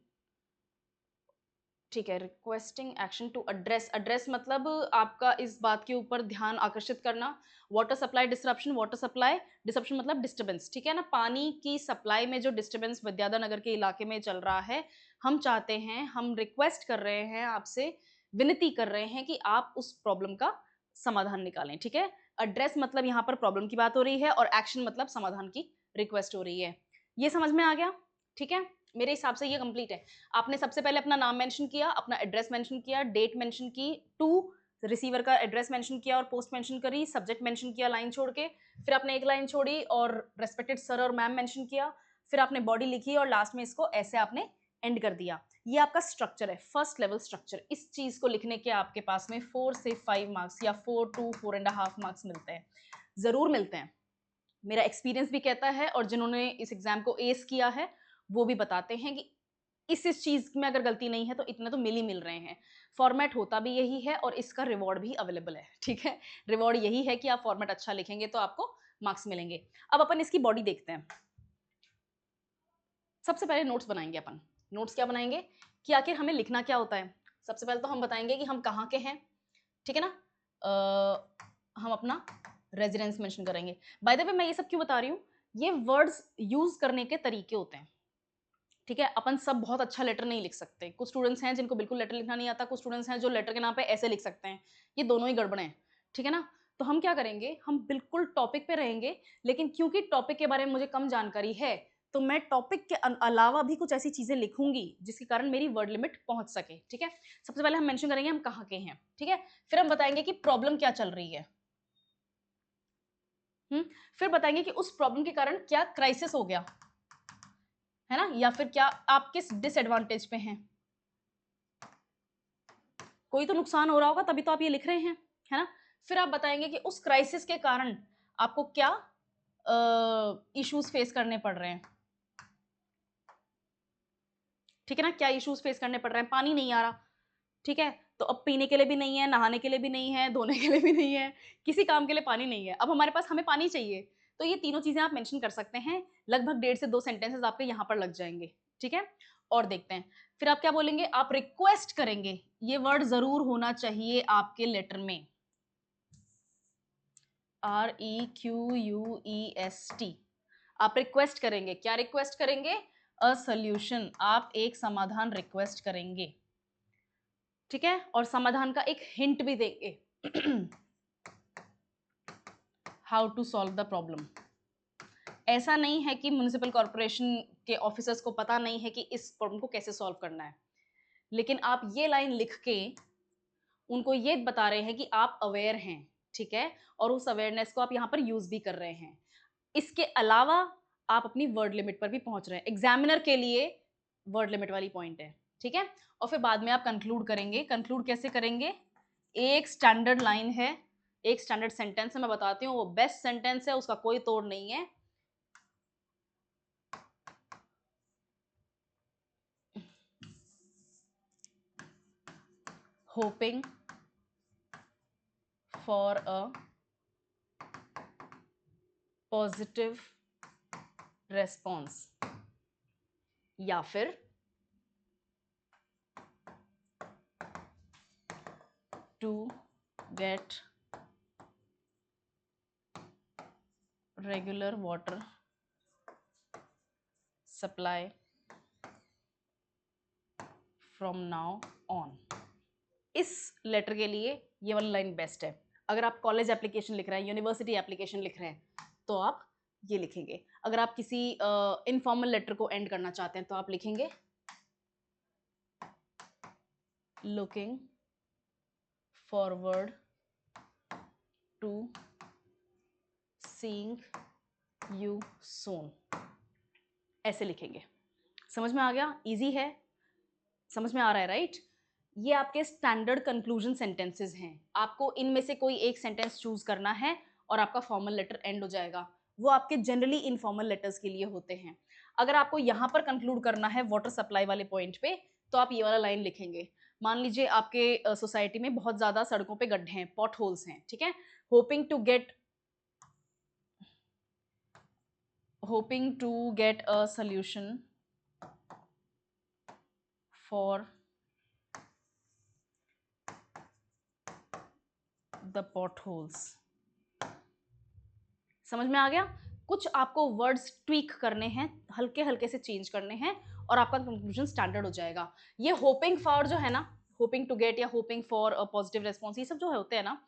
ठीक है, requesting action to address, address मतलब आपका इस बात के ऊपर ध्यान आकर्षित करना, water supply disruption, water supply disruption मतलब डिस्टर्बेंस। ठीक है ना, पानी की सप्लाई में जो डिस्टर्बेंस विद्याधर नगर के इलाके में चल रहा है, हम चाहते हैं, हम रिक्वेस्ट कर रहे हैं आपसे, विनती कर रहे हैं कि आप उस प्रॉब्लम का समाधान निकालें। ठीक है, एड्रेस मतलब यहाँ पर प्रॉब्लम की बात हो रही है, और एक्शन मतलब समाधान की रिक्वेस्ट हो रही है। ये समझ में आ गया? ठीक है, मेरे हिसाब से ये कंप्लीट है। आपने सबसे पहले अपना नाम मेंशन किया, अपना एड्रेस मेंशन किया, डेट मेंशन की, टू रिसीवर का एड्रेस मेंशन किया और पोस्ट मेंशन करी, सब्जेक्ट मेंशन किया लाइन छोड़ के, फिर आपने एक लाइन छोड़ी और रेस्पेक्टेड सर और मैम मेंशन किया, फिर आपने बॉडी लिखी और लास्ट में इसको ऐसे आपने एंड कर दिया। ये आपका स्ट्रक्चर है, फर्स्ट लेवल स्ट्रक्चर। इस चीज को लिखने के आपके पास में 4 से 5 मार्क्स या 4 to 4.5 मार्क्स मिलते हैं, जरूर मिलते हैं। मेरा एक्सपीरियंस भी कहता है, और जिन्होंने इस एग्जाम को एस किया है वो भी बताते हैं कि इस चीज में अगर गलती नहीं है तो इतने तो मिल ही मिल रहे हैं। फॉर्मेट होता भी यही है और इसका रिवॉर्ड भी अवेलेबल है। ठीक है, रिवॉर्ड यही है कि आप फॉर्मेट अच्छा लिखेंगे तो आपको मार्क्स मिलेंगे। अब अपन इसकी बॉडी देखते हैं। सबसे पहले नोट्स बनाएंगे अपन। नोट्स क्या बनाएंगे कि आखिर हमें लिखना क्या होता है। सबसे पहले तो हम बताएंगे कि हम कहाँ के हैं, ठीक है ना, हम अपना रेजिडेंस मेंशन करेंगे। बाय द वे मैं ये सब क्यों बता रही हूँ, ये वर्ड्स यूज करने के तरीके होते हैं। ठीक है, अपन सब बहुत अच्छा लेटर नहीं लिख सकते, कुछ स्टूडेंट्स हैं जिनको बिल्कुल लेटर लिखना नहीं आता, कुछ स्टूडेंट्स हैं जो लेटर के नाम पे ऐसे लिख सकते हैं, ये दोनों ही गड़बड़ हैं। ठीक है ना, तो हम क्या करेंगे, हम बिल्कुल टॉपिक पे रहेंगे, लेकिन क्योंकि टॉपिक के बारे में मुझे कम जानकारी है तो मैं टॉपिक के अलावा भी कुछ ऐसी चीजें लिखूंगी जिसके कारण मेरी वर्ड लिमिट पहुंच सके। ठीक है, सबसे पहले हम मेंशन करेंगे हम कहाँ के हैं। ठीक है, फिर हम बताएंगे कि प्रॉब्लम क्या चल रही है, फिर बताएंगे कि उस प्रॉब्लम के कारण क्या क्राइसिस हो गया है ना, या फिर क्या आप किस डिसएडवांटेज पे हैं, कोई तो नुकसान हो रहा होगा तभी तो आप ये लिख रहे हैं, है ना। फिर आप बताएंगे कि उस क्राइसिस के कारण आपको क्या इश्यूज फेस करने पड़ रहे हैं। ठीक है ना, क्या इश्यूज फेस करने पड़ रहे हैं, पानी नहीं आ रहा, ठीक है, तो अब पीने के लिए भी नहीं है, नहाने के लिए भी नहीं है, धोने के लिए भी नहीं है, किसी काम के लिए पानी नहीं है, अब हमारे पास हमें पानी चाहिए। तो ये तीनों चीजें आप मेंशन कर सकते हैं, लगभग 1.5 से 2 सेंटेंसेस आपके यहाँ पर लग जाएंगे। ठीक है, और देखते हैं फिर आप क्या बोलेंगे, आप रिक्वेस्ट करेंगे, ये वर्ड जरूर होना चाहिए आपके लेटर में, REQUEST। आप रिक्वेस्ट करेंगे, क्या रिक्वेस्ट करेंगे, अ सॉल्यूशन, आप एक समाधान रिक्वेस्ट करेंगे। ठीक है, और समाधान का एक हिंट भी देंगे, how to solve the problem. ऐसा नहीं है कि म्युनिसिपल कॉर्पोरेशन के ऑफिसर्स को पता नहीं है कि इस प्रॉब्लम को कैसे सॉल्व करना है, लेकिन आप ये लाइन लिख के उनको ये बता रहे हैं कि आप अवेयर हैं। ठीक है, और उस अवेयरनेस को आप यहाँ पर यूज भी कर रहे हैं। इसके अलावा आप अपनी वर्ड लिमिट पर भी पहुंच रहे हैं, एग्जामिनर के लिए वर्ड लिमिट वाली पॉइंट है। ठीक है, और फिर बाद में आप कंक्लूड करेंगे, कंक्लूड कैसे करेंगे, एक स्टैंडर्ड लाइन है, एक स्टैंडर्ड सेंटेंस है, मैं बताती हूँ वो बेस्ट सेंटेंस है, उसका कोई तोड़ नहीं है। Hoping for a positive response, या फिर to get regular water supply from now on. इस लेटर के लिए ये वाला लाइन बेस्ट है। अगर आप कॉलेज एप्लीकेशन लिख रहे हैं, यूनिवर्सिटी एप्लीकेशन लिख रहे हैं, तो आप ये लिखेंगे। अगर आप किसी इनफॉर्मल लेटर को एंड करना चाहते हैं तो आप लिखेंगे looking forward to seeing you soon, ऐसे लिखेंगे। समझ में आ गया? इजी है, समझ में आ रहा है, राइट? ये आपके स्टैंडर्ड कंक्लूजन सेंटेंसेस हैं। आपको इनमें से कोई एक सेंटेंस चूज करना है और आपका फॉर्मल लेटर एंड हो जाएगा। वो आपके जनरली इनफॉर्मल लेटर्स के लिए होते हैं। अगर आपको यहाँ पर कंक्लूड करना है वाटर सप्लाई वाले पॉइंट पे, तो आप ये वाला लाइन लिखेंगे। मान लीजिए आपके सोसाइटी में बहुत ज्यादा सड़कों पे गड्ढे हैं, पॉट होल्स हैं, ठीक है। Hoping to get a solution for the potholes. समझ में आ गया? कुछ आपको वर्ड्स ट्वीक करने हैं, हल्के हल्के से चेंज करने हैं, और आपका कंक्लूजन स्टैंडर्ड हो जाएगा। ये होपिंग फॉर जो है ना, होपिंग टू गेट या hopping for a positive response, ये सब जो है होते हैं ना,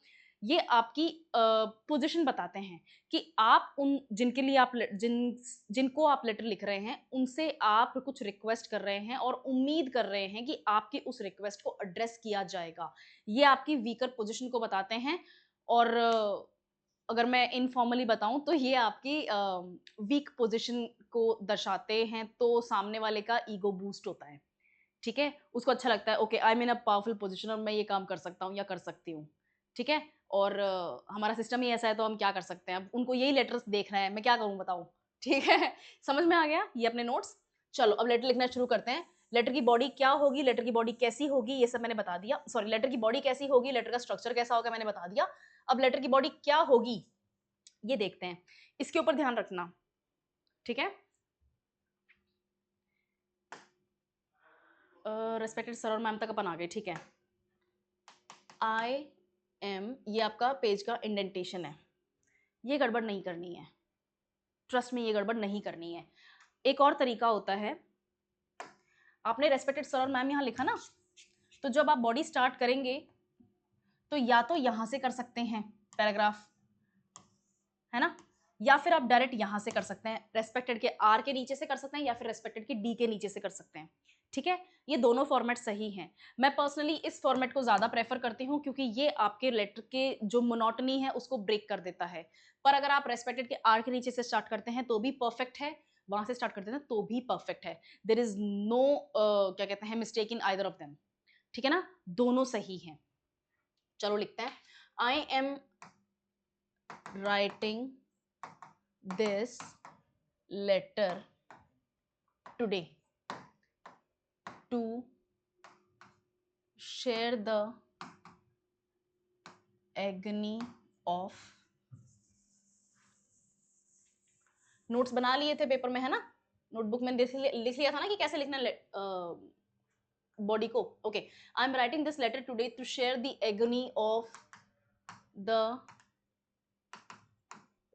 ये आपकी पोजीशन बताते हैं कि आप उन जिनके लिए आप जिनको आप लेटर लिख रहे हैं उनसे आप कुछ रिक्वेस्ट कर रहे हैं और उम्मीद कर रहे हैं कि आपकी उस रिक्वेस्ट को एड्रेस किया जाएगा। ये आपकी वीकर पोजीशन को बताते हैं। और अगर मैं इनफॉर्मली बताऊं तो ये आपकी वीक पोजीशन को दर्शाते हैं, तो सामने वाले का ईगो बूस्ट होता है, ठीक है। उसको अच्छा लगता है, okay I M in a powerful position और मैं ये काम कर सकता हूँ या कर सकती हूँ, ठीक है। और हमारा सिस्टम ही ऐसा है, तो हम क्या कर सकते हैं। अब उनको यही लेटर्स देख रहे हैं, मैं क्या करूँ बताऊँ, ठीक है। समझ में आ गया ये अपने नोट्स? चलो अब लेटर लिखना शुरू करते हैं। लेटर की बॉडी क्या होगी, लेटर की बॉडी कैसी होगी, ये सब मैंने बता दिया। सॉरी, लेटर की बॉडी कैसी होगी, लेटर का स्ट्रक्चर कैसा होगा, मैंने बता दिया। अब लेटर की बॉडी क्या होगी ये देखते हैं, इसके ऊपर ध्यान रखना, ठीक है। रेस्पेक्टेड सर और मैम तक अपन आ गए, ठीक है। आई एम, ये आपका पेज का इंडेंटेशन है, ये गड़बड़ नहीं करनी है, ट्रस्ट में ये गड़बड़ नहीं करनी है। एक और तरीका होता है, आपने रेस्पेक्टेड सर और मैम यहाँ लिखा ना, तो जब आप बॉडी स्टार्ट करेंगे तो या तो यहां से कर सकते हैं पैराग्राफ, है ना, या फिर आप डायरेक्ट यहां से कर सकते हैं, रेस्पेक्टेड के आर के नीचे से कर सकते हैं, या फिर रेस्पेक्टेड के डी के नीचे से कर सकते हैं, ठीक है। ये दोनों फॉर्मेट सही हैं। मैं पर्सनली इस फॉर्मेट को ज्यादा प्रेफर करती हूँ, क्योंकि ये आपके लेटर के जो मोनोटनी है उसको ब्रेक कर देता है। पर अगर आप रेस्पेक्टेड के आर के नीचे से स्टार्ट करते हैं तो भी परफेक्ट है, वहां से स्टार्ट करते हैं तो भी परफेक्ट है। देयर इज नो क्या कहते हैं mistake in either of them, ठीक है ना, दोनों सही हैं। चलो लिखते हैं, आई am writing this letter today to share the agony of, notes बना लिए थे पेपर में, है ना, नोटबुक में लिख लिया था ना कि कैसे लिखना बॉडी को। Okay, I am writing this letter today to share the agony of the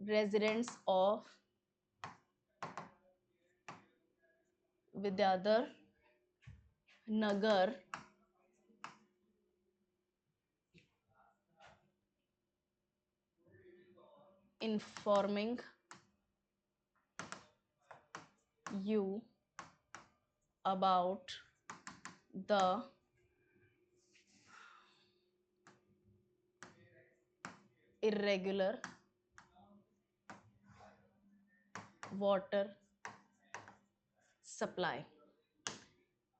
residents of Vidyadhar Nagar informing you about the irregular water supply।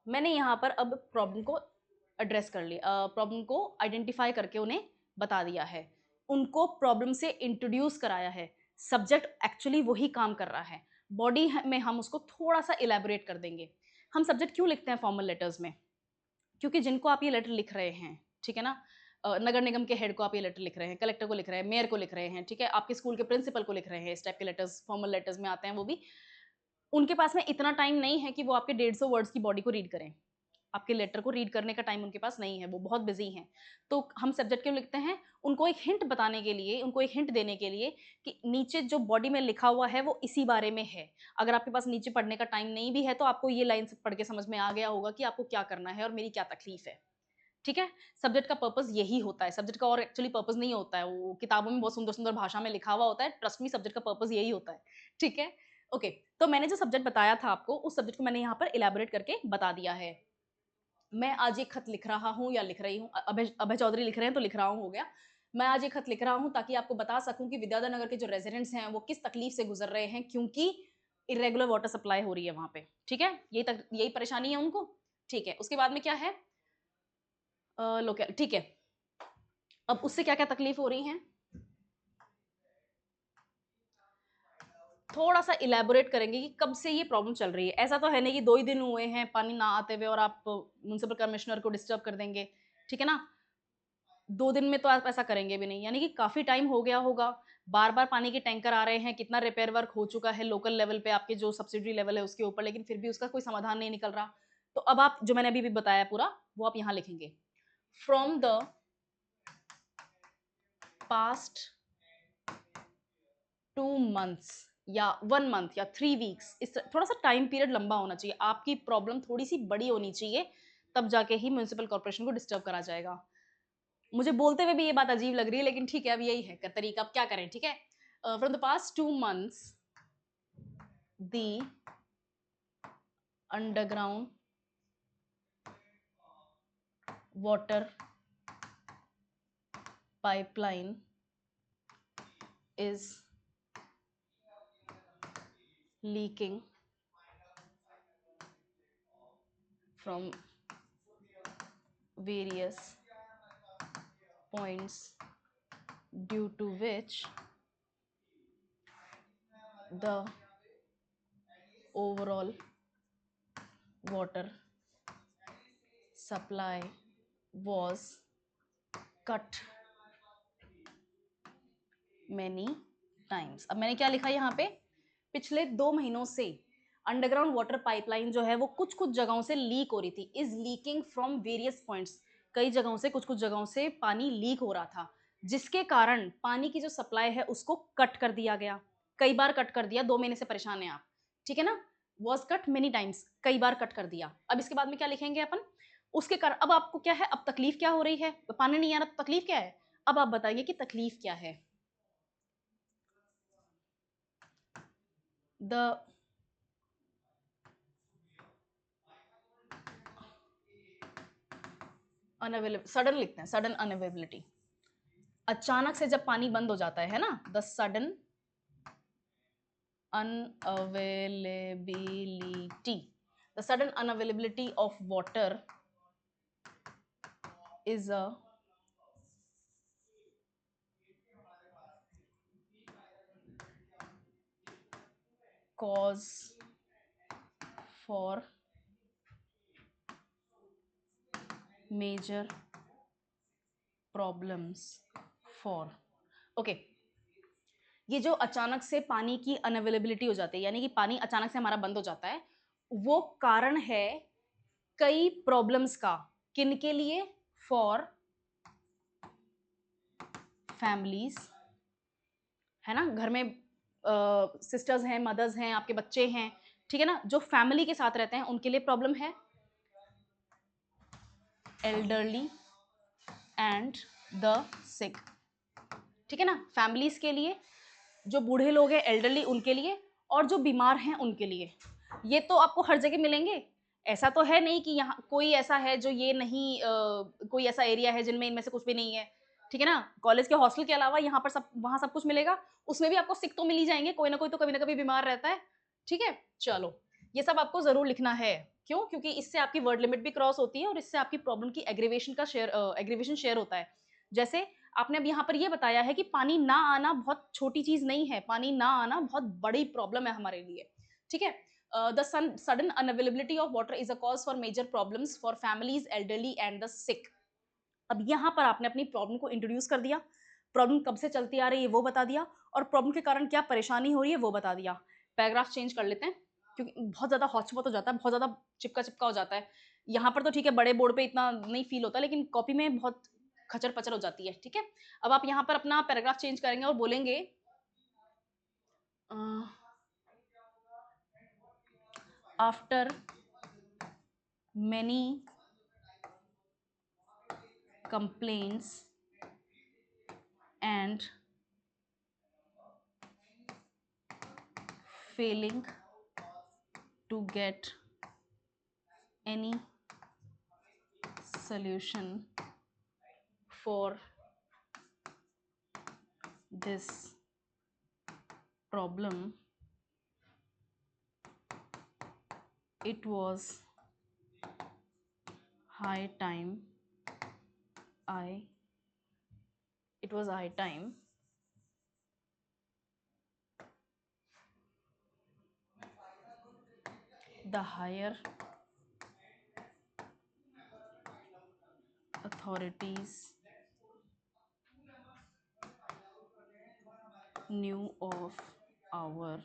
मैंने यहाँ पर अब प्रॉब्लम को एड्रेस कर लिया, प्रॉब्लम को आइडेंटिफाई करके उन्हें बता दिया है, उनको प्रॉब्लम से इंट्रोड्यूस कराया है। सब्जेक्ट एक्चुअली वही काम कर रहा है, बॉडी में हम उसको थोड़ा सा इलेबोरेट कर देंगे। हम सब्जेक्ट क्यों लिखते हैं फॉर्मल लेटर्स में, क्योंकि जिनको आप ये लेटर लिख रहे हैं, ठीक है ना, नगर निगम के हेड को आप ये लेटर लिख रहे हैं, कलेक्टर को लिख रहे हैं, मेयर को लिख रहे हैं, ठीक है, आपके स्कूल के प्रिंसिपल को लिख रहे हैं, इस टाइप के लेटर्स फॉर्मल लेटर्स में आते हैं वो भी। उनके पास में इतना टाइम नहीं है कि वो आपके 150 वर्ड्स की बॉडी को रीड करें, आपके लेटर को रीड करने का टाइम उनके पास नहीं है, वो बहुत बिजी हैं। तो हम सब्जेक्ट क्यों लिखते हैं? उनको एक हिंट बताने के लिए, उनको एक हिंट देने के लिए कि नीचे जो बॉडी में लिखा हुआ है वो इसी बारे में है। अगर आपके पास नीचे पढ़ने का टाइम नहीं भी है तो आपको ये लाइन पढ़ के समझ में आ गया होगा कि आपको क्या करना है और मेरी क्या तकलीफ है, ठीक है। सब्जेक्ट का पर्पस यही होता है, सब्जेक्ट का और एक्चुअली पर्पस नहीं होता है, वो किताबों में बहुत सुंदर सुंदर भाषा में लिखा हुआ होता है, ट्रस्ट मी सब्जेक्ट का पर्पस यही होता है, ठीक है। ओके, तो मैंने जो सब्जेक्ट बताया था आपको, उस सब्जेक्ट को मैंने यहाँ पर इलेबोरेट करके बता दिया है। मैं आज एक खत लिख रहा हूँ या लिख रही हूँ, अभय चौधरी लिख रहे हैं तो लिख रहा हूँ हो गया। मैं आज एक खत लिख रहा हूँ ताकि आपको बता सकूं कि विद्याधर नगर के जो रेजिडेंट्स हैं वो किस तकलीफ से गुजर रहे हैं, क्योंकि इरेगुलर वाटर सप्लाई हो रही है वहां पे, ठीक है। यही परेशानी है उनको, ठीक है। उसके बाद में क्या है, लोकल, ठीक है। अब उससे क्या क्या तकलीफ हो रही है, थोड़ा सा इलेबोरेट करेंगे कि कब से ये प्रॉब्लम चल रही है। ऐसा तो है नहीं कि 2 ही दिन हुए हैं पानी ना आते हुए और आप म्युनिसिपल कमिश्नर को डिस्टर्ब कर देंगे, ठीक है ना। 2 दिन में तो आप ऐसा करेंगे भी नहीं, यानी कि काफी टाइम हो गया होगा। बार बार पानी के टैंकर आ रहे हैं, कितना रिपेयर वर्क हो चुका है लोकल लेवल पे, आपके जो सब्सिडी लेवल है उसके ऊपर, लेकिन फिर भी उसका कोई समाधान नहीं निकल रहा। तो अब आप जो मैंने अभी भी बताया पूरा, वो आप यहाँ लिखेंगे। फ्रॉम द पास्ट 2 months या 1 month या 3 weeks, इस थोड़ा सा टाइम पीरियड लंबा होना चाहिए, आपकी प्रॉब्लम थोड़ी सी बड़ी होनी चाहिए, तब जाके ही म्युनिसिपल कॉर्पोरेशन को डिस्टर्ब करा जाएगा। मुझे बोलते हुए भी ये बात अजीब लग रही है, लेकिन ठीक है, अब यही है तरीका, अब क्या करें, ठीक है। From the past 2 months the underground water pipeline is leaking from various points, due to which the overall water supply was cut many times। अब मैंने क्या लिखा यहाँ पे, पिछले 2 महीनों से अंडरग्राउंड वाटर पाइपलाइन जो है वो कुछ कुछ जगहों से लीक हो रही थी, is leaking from various points, कई जगहों से, कुछ कुछ जगहों से पानी लीक हो रहा था, जिसके कारण पानी की जो सप्लाई है उसको कट कर दिया गया, कई बार कट कर दिया, 2 महीने से परेशान है आप, ठीक है ना। वॉज कट मेनी टाइम्स, कई बार कट कर दिया। अब इसके बाद में क्या लिखेंगे अपन, उसके कारण अब आपको क्या है, अब तकलीफ क्या हो रही है, पानी नहीं आ रहा तो तकलीफ क्या है, अब आप बताइए कि तकलीफ क्या है। द अनअवेलेबल, सडन लिखते हैं, सडन अनअवेलेबिलिटी, अचानक से जब पानी बंद हो जाता है ना, the sudden unavailability, the sudden unavailability of water is a cause for major problems for, okay, ये जो अचानक से पानी की अनअवेलेबिलिटी हो जाती है, यानी कि पानी अचानक से हमारा बंद हो जाता है, वो कारण है कई प्रॉब्लम्स का, किन के लिए, फॉर फैमिलीज, है ना, घर में सिस्टर्स हैं, मदर्स हैं, आपके बच्चे हैं, ठीक है ना, जो फैमिली के साथ रहते हैं उनके लिए प्रॉब्लम है, एल्डरली एंड द सिक, ठीक है ना, फैमिलीज के लिए, जो बूढ़े लोग हैं एल्डरली उनके लिए, और जो बीमार हैं उनके लिए। ये तो आपको हर जगह मिलेंगे, ऐसा तो है नहीं कि यहाँ कोई ऐसा है जो ये नहीं, कोई ऐसा एरिया है जिनमें इनमें से कुछ भी नहीं है, ठीक है ना। कॉलेज के हॉस्टल के अलावा यहाँ पर सब, वहाँ सब कुछ मिलेगा, उसमें भी आपको सिक तो मिल ही जाएंगे, कोई ना कोई तो कभी ना कभी बीमार रहता है, ठीक है। चलो, ये सब आपको जरूर लिखना है, क्यों, क्योंकि इससे आपकी वर्ड लिमिट भी क्रॉस होती है और इससे आपकी प्रॉब्लम की एग्रीवेशन शेयर होता है। जैसे आपने अब यहाँ पर ये बताया है कि पानी ना आना बहुत छोटी चीज नहीं है, पानी ना आना बहुत बड़ी प्रॉब्लम है हमारे लिए, ठीक है। The sudden unavailability of water is a cause for major problems for families, elderly and the sick. अब यहाँ पर आपने अपनी प्रॉब्लम को इंट्रोड्यूस कर दिया, प्रॉब्लम कब से चलती आ रही है वो बता दिया, और प्रॉब्लम के कारण क्या परेशानी हो रही है वो बता दिया। पैराग्राफ चेंज कर लेते हैं क्योंकि बहुत ज़्यादा हॉटस्पॉट हो जाता है, बहुत ज़्यादा चिपका चिपका हो जाता है। यहाँ पर तो ठीक है, बड़े बोर्ड पे इतना नहीं फील होता, लेकिन कॉपी में बहुत खचर पचर हो जाती है। ठीक है, अब आप यहाँ पर अपना पैराग्राफ चेंज करेंगे और बोलेंगे after many complaints and failing to get any solution for this problem, it was high time I it was high time the higher authorities knew of our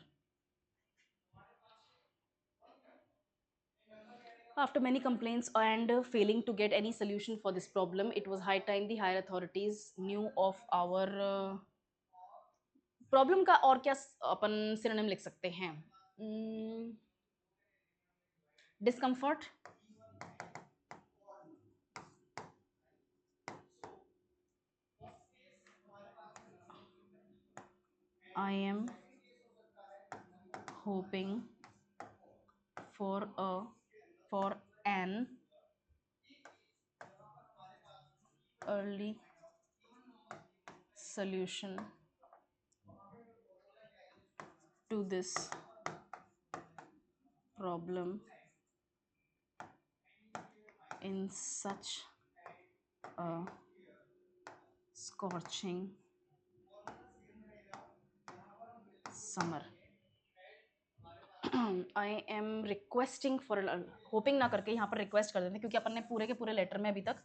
After many complaints and failing to get any solution for this problem, it was high time the higher authorities knew of our problem का और क्या अपन synonym लिख सकते हैं? Discomfort, I am hoping for an early solution to this problem in such a scorching summer. I am requesting for, hopping ना करके यहाँ पर रिक्वेस्ट कर देते हैं, क्योंकि अपन ने पूरे के पूरे लेटर में अभी तक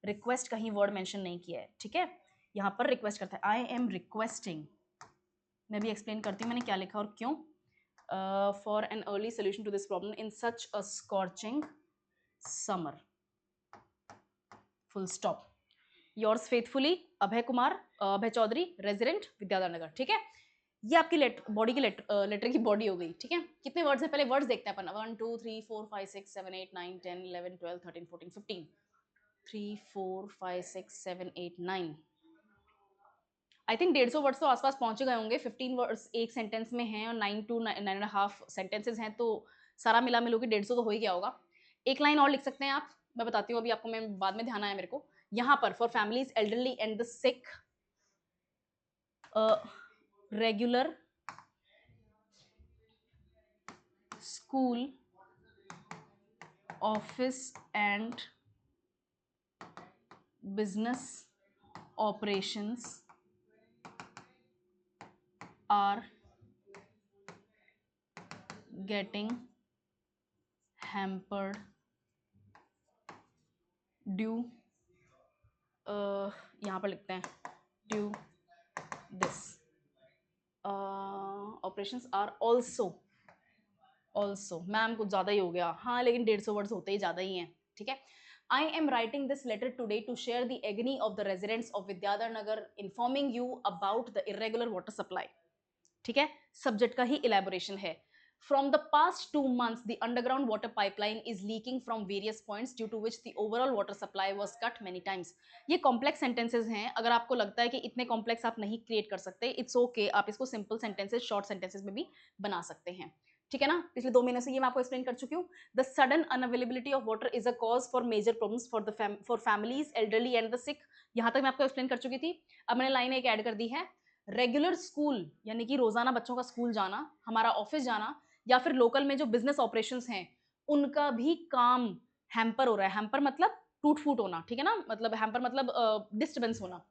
रिक्वेस्ट का ही वर्ड मेंशन नहीं किया है। ठीक है, यहाँ पर रिक्वेस्ट करता है, आई एम रिक्वेस्टिंग। मैं भी एक्सप्लेन करती हूँ मैंने क्या लिखा और क्यों। For an early solution to this problem in such a scorching summer, full stop. Yours faithfully Abhay Kumar, Abhay Chaudhary, resident Vidyadhar Nagar. ठीक है, ये आपकी बॉडी की लेटर की बॉडी हो गई। ठीक है, कितने वर्ड्स हैं पहले वर्ड्स देखते हैं अपन। 1 2 3 4 5 6 7 8 9 10 11 12 13 14 15 3 4 5 6 7 8 9 आई थिंक 150 वर्ड्स तो आसपास पहुंचे गए होंगे। 15 वर्ड्स एक सेंटेंस में हैं और 9 to 9.5 सेंटेंसेस हैं, तो सारा मिला मिलो के 150 तो हो ही गया होगा। एक लाइन और लिख सकते हैं आप, मैं बताती हूँ अभी आपको, मैं बाद में ध्यान आया मेरे को। यहाँ पर for families elderly and the sick regular school, office and business operations are getting hampered due यहाँ पर लिखते हैं due this operations are also ma'am कुछ ज़्यादा ही हो गया, हाँ लेकिन 150 वर्ड्स होते ही ज़्यादा ही हैं। ठीक है, I am writing this letter today to share the agony of the residents of Vidyadhar Nagar, informing you about the irregular water supply. ठीक है, सब्जेक्ट का ही इलेबोरेशन है। From the past 2 months, the underground water pipeline is leaking from various points, due to which the overall water supply was cut many times. ये complex sentences हैं, अगर आपको लगता है कि इतने कॉम्प्लेक्स आप नहीं क्रिएट कर सकते, इट्स ओके, आप इसको सिंपल सेंटेंसेस, शॉर्ट सेंटेंसेस में भी बना सकते हैं। ठीक है ना, पिछले 2 महीनों से ये मैं आपको एक्सप्लेन कर चुकी हूँ। The sudden unavailability of water is a cause for major problems for families elderly and the sick. यहाँ तक मैं आपको एक्सप्लेन कर चुकी थी। अब मैंने लाइन एक ऐड कर दी है, रेगुलर स्कूल यानी कि रोजाना बच्चों का स्कूल जाना, हमारा ऑफिस जाना, या फिर लोकल में जो बिजनेस ऑपरेशंस हैं उनका भी काम हैम्पर हो रहा है। हैम्पर मतलब टूट फूट होना, ठीक है ना, मतलब हैम्पर मतलब डिस्टर्बेंस होना।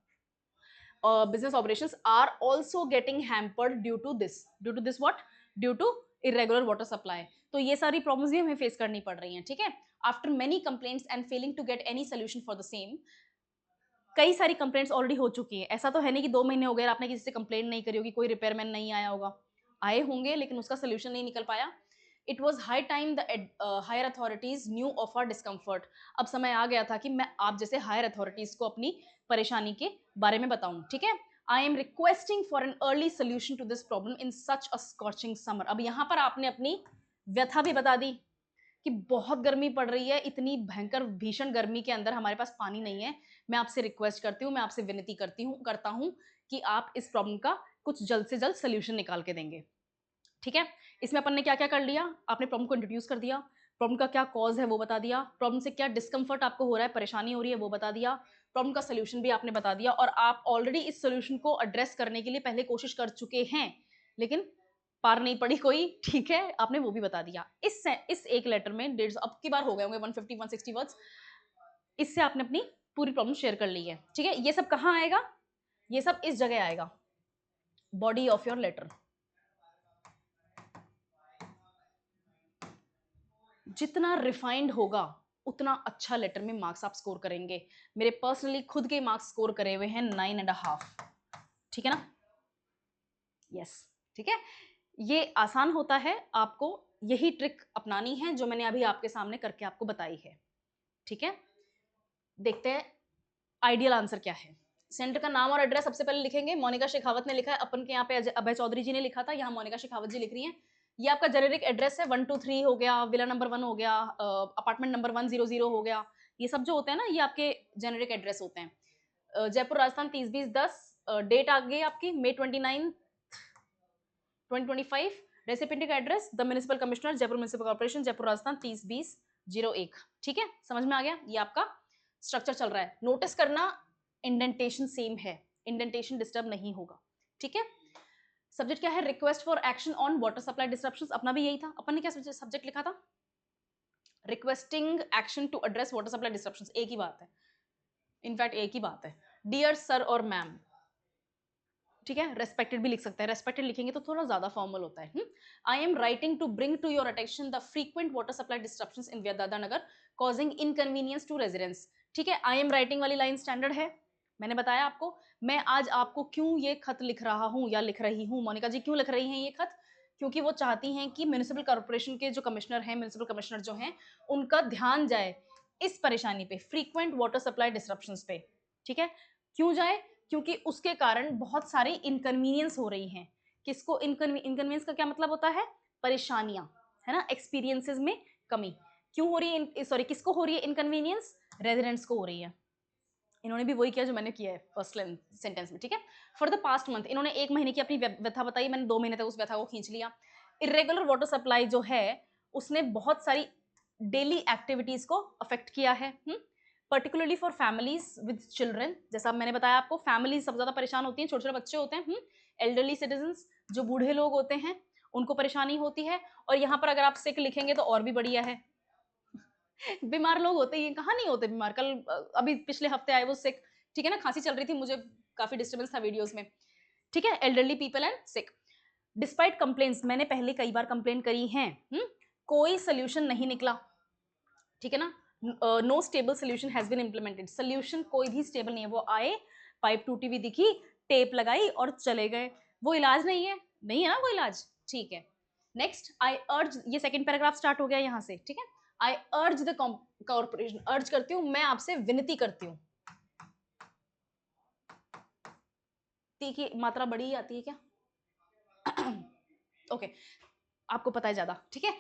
Business operations are also getting hampered due to this what, due to irregular water supply. तो ये सारी प्रॉब्लम्स भी हमें फेस करनी पड़ रही हैं। ठीक है, after many complaints and failing to get any solution for the same, कई सारी कंप्लेंट्स ऑलरेडी हो चुकी हैं, ऐसा तो है नहीं कि 2 महीने हो गए आपने किसी से कंप्लेंट नहीं करी होगी, कोई रिपेयरमैन नहीं आया होगा, आए होंगे लेकिन उसका सोल्यूशन नहीं निकल पाया। It was high time the higher authorities knew of our discomfort. अब समय आ गया था कि मैं आप जैसे हायर अथॉरिटीज को अपनी परेशानी के बारे में बताऊं, ठीक है। I am requesting for an early solution to this problem in such a scorching summer. अब यहां पर आपने अपनी व्यथा भी बता दी कि बहुत गर्मी पड़ रही है, इतनी भयंकर भीषण गर्मी के अंदर हमारे पास पानी नहीं है। मैं आपसे रिक्वेस्ट करती हूँ, मैं आपसे विनती करता हूँ कि आप इस प्रॉब्लम का कुछ जल्द से जल्द सोल्यूशन निकाल के देंगे, ठीक है। इसमें अपन ने क्या क्या कर लिया, आपने प्रॉब्लम को इंट्रोड्यूस कर दिया, प्रॉब्लम का क्या कॉज है वो बता दिया, प्रॉब्लम से क्या डिस्कम्फर्ट आपको हो रहा है, परेशानी हो रही है वो बता दिया, प्रॉब्लम का सोल्यूशन भी आपने बता दिया, और आप ऑलरेडी इस सोल्यूशन को एड्रेस करने के लिए पहले कोशिश कर चुके हैं लेकिन पार नहीं पड़ी कोई, ठीक है, आपने वो भी बता दिया। इस एक लेटर में 150 अब की बार हो गए होंगे 150 160 वर्ड्स, इससे आपने अपनी पूरी प्रॉब्लम शेयर कर ली है, ठीक है। ये सब कहाँ आएगा, ये सब इस जगह आएगा, बॉडी ऑफ योर लेटर। जितना रिफाइंड होगा उतना अच्छा लेटर में मार्क्स आप स्कोर करेंगे। मेरे पर्सनली खुद के मार्क्स स्कोर करे हुए हैं 9.5, ठीक है ना, यस, ठीक है। ये आसान होता है, आपको यही ट्रिक अपनानी है जो मैंने अभी आपके सामने करके आपको बताई है, ठीक है। देखते हैं आइडियल आंसर क्या है। सेंटर का नाम और एड्रेस सबसे पहले लिखेंगे। मोनिका शेखावत ने लिखा है, अपन के यहाँ पे अभय चौधरी जी ने लिखा था, यहाँ मोनिका शेखावत जी लिख रही हैं। ये आपका जेनेरिक एड्रेस है, 123 हो गया, विला नंबर 1 हो गया, अपार्टमेंट नंबर 100 हो गया, ये सब जो होते हैं ना ये आपके जेनेरिक एड्रेस होते हैं। जयपुर राजस्थान 30/20/10, डेट आ गई आपकी May 29, 2025। रेसिपिएंट का address the municipal commissioner Jaipur municipal corporation Jaipur Rajasthan 30/20/01, ठीक है, समझ में आ गया। ये आपका स्ट्रक्चर चल रहा है। नोटिस करना इंडेंटेशन सेम है, इंडेंटेशन डिस्टर्ब नहीं होगा, ठीक है। सब्जेक्ट क्या है, request for action on water supply disruptions, अपना भी यही था। अपन ने क्या सब्जेक्ट लिखा था, requesting action to address water supply disruptions, एक ही बात है, इनफैक्ट एक ही बात है। डियर सर और मैम, ठीक है, रेस्पेक्टेड भी लिख सकते हैं, रेस्पेक्टेड लिखेंगे तो थोड़ा ज्यादा फॉर्मल होता है। I am writing to bring to your attention the frequent water supply disruptions in Vidyadhar Nagar causing inconvenience to residents, ठीक है। आई एम राइटिंग वाली लाइन स्टैंडर्ड है, मैंने बताया आपको। मैं आज आपको क्यों ये खत लिख रहा हूं या लिख रही हूं, मोनिका जी क्यों लिख रही हैं ये खत, क्योंकि वो चाहती हैं कि म्युनिसिपल कॉर्पोरेशन के जो कमिश्नर हैं, म्युनिसिपल कमिश्नर जो हैं, उनका ध्यान जाए इस परेशानी पे, फ्रीक्वेंट वाटर सप्लाई डिस्ट्रप्शंस पे, ठीक है। क्यों जाए, क्योंकि उसके कारण बहुत सारी इनकन्वीनियंस हो रही हैं। किसको इनकन्वीनियंस का क्या मतलब होता है, परेशानियां, है ना, एक्सपीरियंसेस में कमी। क्यों हो रही है, सॉरी, किसको हो रही है इनकन्वीनियंस, रेजिडेंट्स को हो रही है। इन्होंने भी वही किया जो मैंने किया है फर्स्ट सेंटेंस में, ठीक है। फॉर द पास्ट मंथ, इन्होंने 1 महीने की अपनी व्यथा बताई, मैंने 2 महीने तक उस व्यथा को खींच लिया। इरेगुलर वाटर सप्लाई जो है उसने बहुत सारी डेली एक्टिविटीज को अफेक्ट किया है, particularly for families with children. जैसा मैंने बताया आपको, फैमिली सबसे ज्यादा परेशान होती हैं, छोटे छोटे बच्चे होते हैं, एल्डरली सिटीजन्स जो बूढ़े लोग होते हैं उनको परेशानी होती है। और यहाँ पर अगर आप सिक लिखेंगे तो और भी बढ़िया है, बीमार लोग होते हैं, कहाँ नहीं होते बीमार, कल अभी पिछले हफ्ते आए वो सिक, ठीक है ना, खांसी चल रही थी, मुझे काफी डिस्टर्बेंस था वीडियोस में, ठीक है। Elderly people and sick, despite complaints, मैंने पहले कई बार कंप्लेन करी हैं, कोई सोल्यूशन नहीं निकला, ठीक है ना। No stable solution has been implemented, solution कोई भी स्टेबल नहीं है। वो आए, पाइप टूटी हुई दिखी, टेप लगाई और चले गए, वो इलाज नहीं है, नहीं है ना वो इलाज, ठीक है। नेक्स्ट, आई अर्ज, ये सेकंड पैराग्राफ स्टार्ट हो गया यहाँ से, ठीक है। आई अर्ज द कॉर्पोरेशन, अर्ज करती हूँ, मैं आपसे विनती करती हूँ, ती की मात्रा बड़ी आती है क्या, ओके आपको पता है ज्यादा, ठीक है।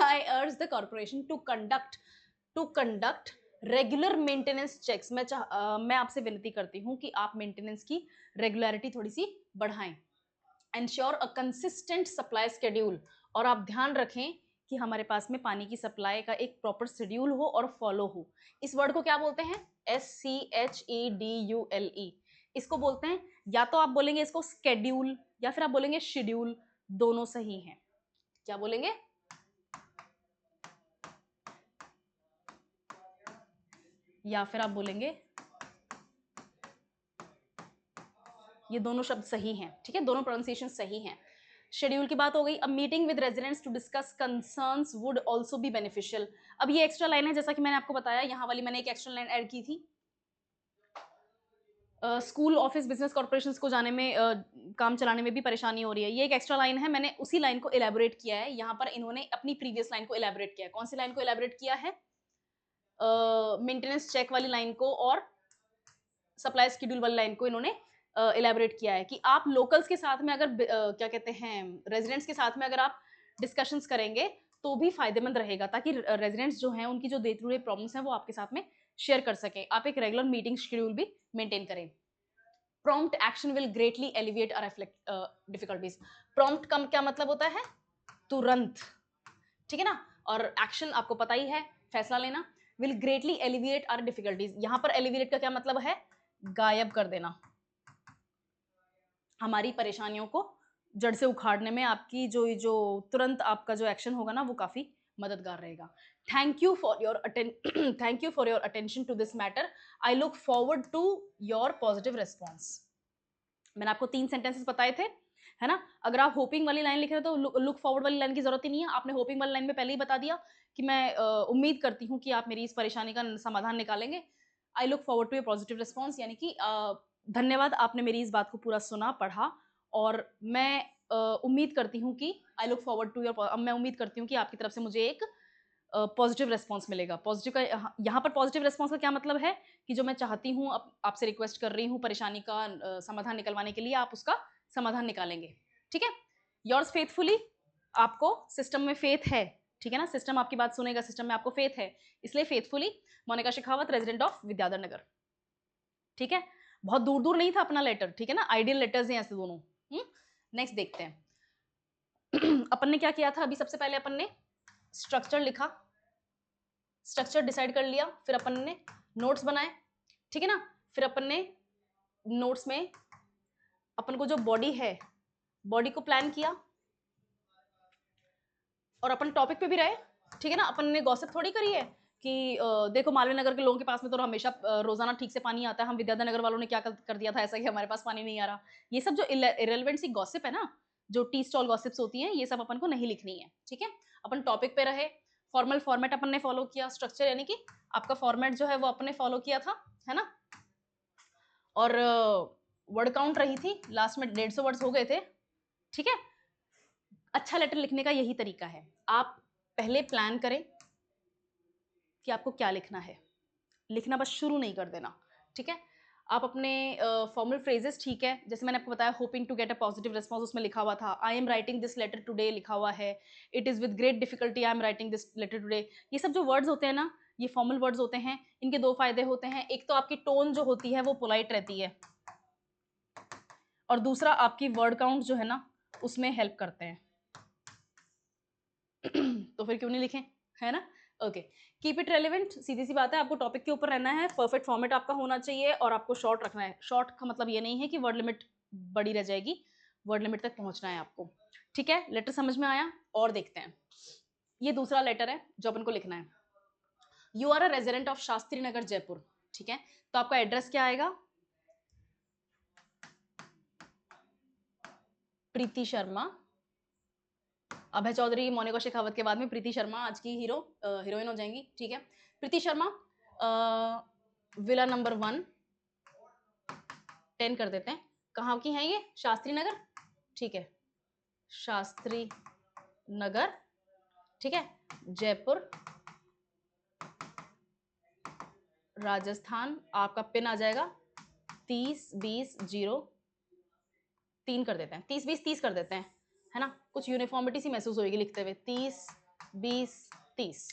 I urge the corporation to conduct regular maintenance checks, मैं आपसे विनती करती हूँ कि आप मेंटेनेंस की रेगुलरिटी थोड़ी सी बढ़ाएं। Ensure a consistent supply schedule, और आप ध्यान रखें कि हमारे पास में पानी की सप्लाई का एक प्रॉपर शेड्यूल हो और फॉलो हो। इस वर्ड को क्या बोलते हैं, SCHEDULE, इसको बोलते हैं, या तो आप बोलेंगे इसको स्केड्यूल या फिर आप बोलेंगे शेड्यूल, दोनों सही हैं। क्या बोलेंगे, या फिर आप बोलेंगे, ये दोनों शब्द सही हैं, ठीक है, दोनों प्रोनाउंसिएशन सही हैं। शेड्यूल की बात हो गई। अब meeting with residents to discuss concerns would also be beneficial, अब ये एक्स्ट्रा लाइन है, जैसा कि मैंने आपको बताया, यहाँ वाली मैंने एक एक्स्ट्रा लाइन ऐड की थी, स्कूल, ऑफिस, बिजनेस कॉर्पोरेशंस को जाने में काम चलाने में भी परेशानी हो रही है। ये एक एक्स्ट्रा लाइन है, मैंने उसी लाइन को इलैबोरेट किया है। यहाँ पर इन्होंने अपनी प्रीवियस लाइन को इलैबोरेट किया है। कौन सी लाइन को इलैबोरेट किया है? मेंटेनेंस चेक वाली लाइन को और सप्लाई शेड्यूल वाली लाइन को इन्होंने इलैबोरेट किया है कि आप लोकल्स के साथ में अगर क्या कहते हैं, रेजिडेंट्स के साथ में अगर आप डिस्कशंस करेंगे तो भी फायदेमंद रहेगा, ताकि रेजिडेंट्स जो हैं उनकी जो डे टू डे प्रॉब्लम्स हैं वो आपके साथ में शेयर कर सकें। आप एक रेगुलर मीटिंग शेड्यूल भी मेंटेन करें। Prompt action will greatly alleviate our difficulties. Prompt का क्या मतलब होता है? तुरंत, ठीक है ना। और एक्शन आपको पता ही है, फैसला लेना। Will greatly alleviate our difficulties, यहां पर एलिविएट का क्या मतलब है? गायब कर देना। हमारी परेशानियों को जड़ से उखाड़ने में आपकी जो तुरंत आपका जो एक्शन होगा ना वो काफी मददगार रहेगा। Thank you for your attention to this matter. I look forward to your positive response. मैंने आपको 3 सेंटेंसेस बताए थे, है ना। अगर आप होपिंग वाली लाइन लिख रहे हो तो लुक फॉरवर्ड वाली लाइन की जरूरत ही नहीं है। आपने होपिंग वाली लाइन में पहले ही बता दिया कि मैं उम्मीद करती हूँ कि आप मेरी इस परेशानी का समाधान निकालेंगे। I look forward to your positive response, यानी कि धन्यवाद, आपने मेरी इस बात को पूरा सुना, पढ़ा, और मैं उम्मीद करती हूँ कि I look forward to your, मैं उम्मीद करती हूँ कि आपकी तरफ से मुझे एक पॉजिटिव रेस्पॉन्स मिलेगा। पॉजिटिव का यहाँ पर पॉजिटिव रेस्पॉन्स का क्या मतलब है कि जो मैं चाहती हूँ, आपसे रिक्वेस्ट कर रही हूँ परेशानी का समाधान निकलवाने के लिए, आप उसका समाधान निकालेंगे, ठीक है। योर्स फेथफुली, आपको सिस्टम में फेथ है, ठीक है ना। सिस्टम आपकी बात सुनेगा, सिस्टम में आपको फेथ है, इसलिए faithfully Monika Shekhawat, resident of Vidyadhar Nagar, ठीक है। बहुत दूर दूर नहीं था अपना लेटर, ठीक है ना। आइडियल लेटर्स हैं ऐसे दोनों। नेक्स्ट देखते हैं। अपन ने क्या किया था अभी? सबसे पहले अपन ने स्ट्रक्चर लिखा, स्ट्रक्चर डिसाइड कर लिया, फिर अपन ने नोट्स बनाए, ठीक है ना। फिर अपन ने नोट्स में अपन को जो बॉडी है, बॉडी को प्लान किया, और अपन टॉपिक पे भी रहे, ठीक है ना। अपन ने गॉसिप थोड़ी करी है कि देखो मालवीय नगर के लोगों के पास में तो हमेशा रोजाना ठीक से पानी आता है, हम विद्याधर नगर वालों ने क्या कर दिया था ऐसा कि हमारे पास पानी नहीं आ रहा। ये सब जो इरेलेवेंट सी गॉसिप है ना, जो टी स्टॉल गॉसिप्स होती हैं, ये सब अपन को नहीं लिखनी है, ठीक है। अपन टॉपिक पे रहे, फॉर्मल फॉर्मेट अपन ने फॉलो किया, स्ट्रक्चर यानी कि आपका फॉर्मेट जो है वो अपने फॉलो किया था, है ना। और वर्ड काउंट रही थी, लास्ट में 150 वर्ड्स हो गए थे, ठीक है। अच्छा लेटर लिखने का यही तरीका है, आप पहले प्लान करें कि आपको क्या लिखना है, लिखना बस शुरू नहीं कर देना, ठीक है। आप अपने फॉर्मल फ्रेजेस, ठीक है, जैसे मैंने आपको बताया hoping to get a positive response, उसमें लिखा हुआ था I am writing this letter today, लिखा हुआ है it is with great difficulty I am writing this letter today. ये सब जो वर्ड्स होते हैं ना, ये फॉर्मल वर्ड्स होते हैं। इनके 2 फायदे होते हैं, एक तो आपकी टोन जो होती है वो पोलाइट रहती है, और दूसरा आपकी वर्ड काउंट जो है ना उसमें हेल्प करते हैं। तो फिर क्यों नहीं लिखें, है ना। ओके, कीप इट रेलिवेंट, सीधी सी बात है, आपको टॉपिक के ऊपर रहना है, परफेक्ट फॉर्मेट आपका होना चाहिए, और आपको शॉर्ट रखना है। शॉर्ट का मतलब ये नहीं है कि वर्ड लिमिट बड़ी रह जाएगी, वर्ड लिमिट तक पहुंचना है आपको, ठीक है। लेटर समझ में आया? और देखते हैं, ये दूसरा लेटर है जो अपन को लिखना है। You are a resident of Shastri Nagar Jaipur, ठीक है। तो आपका एड्रेस क्या आएगा? प्रीति शर्मा, अभय चौधरी, मोनिका शेखावत के बाद में प्रीति शर्मा आज की हीरोइन हो जाएंगी, ठीक है। प्रीति शर्मा, विला नंबर 1, 10 कर देते हैं। कहाँ की हैं ये? शास्त्री नगर, ठीक है, शास्त्री नगर, ठीक है, जयपुर, राजस्थान। आपका पिन आ जाएगा 302003 कर देते हैं, 302030 कर देते हैं, है ना। कुछ यूनिफॉर्मिटी सी महसूस होगी लिखते हुए, 302030।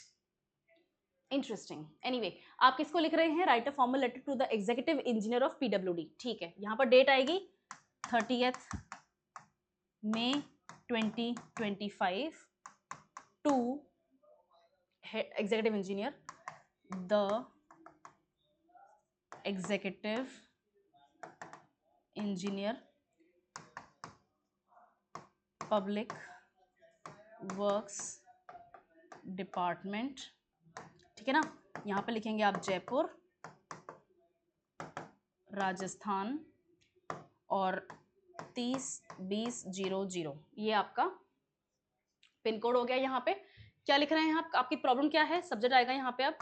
इंटरेस्टिंग। एनीवे, आप किसको लिख रहे हैं? Write a formal letter to the executive engineer of PWD, ठीक है। यहाँ पर डेट आएगी 30 मई 2025 to executive engineer, the executive engineer public works department, ठीक है ना। यहाँ पे लिखेंगे आप जयपुर, राजस्थान, और 302000, ये आपका पिन कोड हो गया। यहाँ पे क्या लिख रहे हैं आप? आपकी प्रॉब्लम क्या है? सब्जेक्ट आएगा यहाँ पे आप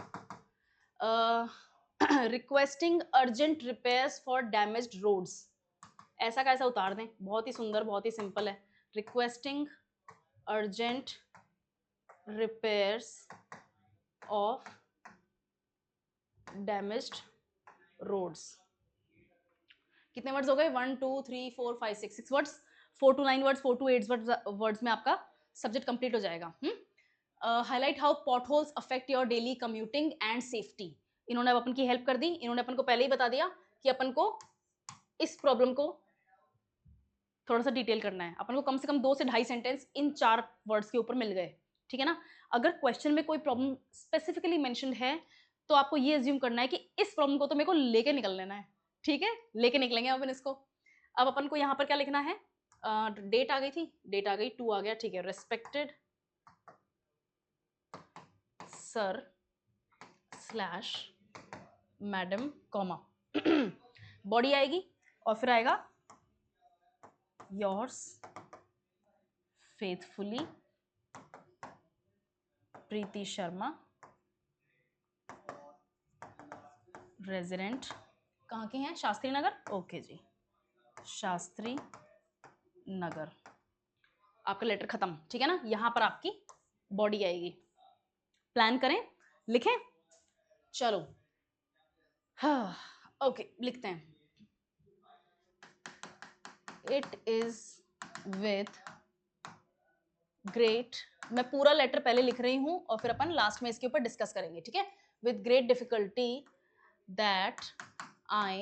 requesting urgent repairs for damaged roads, ऐसा कैसा उतार दें, बहुत ही सुंदर, बहुत ही सिंपल है। Requesting urgent repairs of damaged roads. कितने वर्ड्स हो गए? 1 2 3 4 5 6, 6 words, 4 to 9 words, 4 to 8 words में आपका सब्जेक्ट कंप्लीट हो जाएगा। Highlight how potholes affect your daily commuting and safety. इन्होंने अब अपन की हेल्प कर दी, इन्होंने अपन को पहले ही बता दिया कि अपन को इस प्रॉब्लम को थोड़ा सा डिटेल करना है। अपन को कम से कम 2 से 2.5 सेंटेंस इन 4 वर्ड्स के ऊपर मिल गए, ठीक है ना। अगर क्वेश्चन में कोई प्रॉब्लम स्पेसिफिकली मेंशन्ड है तो आपको ये अज्यूम करना है कि इस प्रॉब्लम को तो मेरे को लेके निकल लेना है, ठीक है, लेके निकलेंगे अपन इसको। अब अपन को यहाँ पर क्या लिखना है? डेट आ गई थी, डेट आ गई, टू आ गया, ठीक है। Respected sir slash madam comma, body आएगी और फिर आएगा योर्स फेथफुली प्रीति शर्मा, रेजिडेंट, कहाँ के हैं? शास्त्री नगर, ओके जी, शास्त्री नगर। आपका लेटर खत्म, ठीक है ना। यहां पर आपकी बॉडी आएगी। प्लान करें, लिखें, चलो। हाँ, ओके, लिखते हैं। इट इज विथ ग्रेट, मैं पूरा लेटर पहले लिख रही हूं और फिर अपन लास्ट में इसके ऊपर डिस्कस करेंगे, ठीक है। With great difficulty that I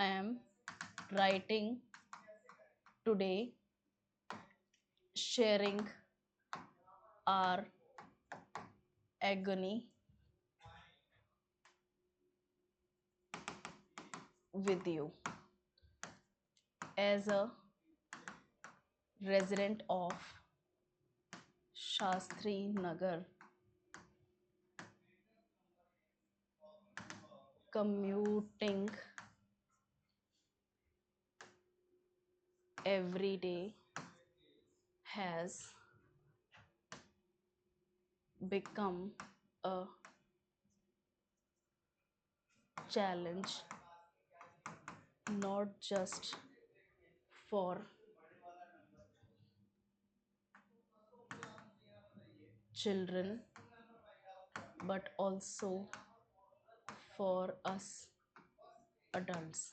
am writing today, sharing our agony with you as a resident of Shastri Nagar, commuting every day has become a challenge not just for children but also for us adults.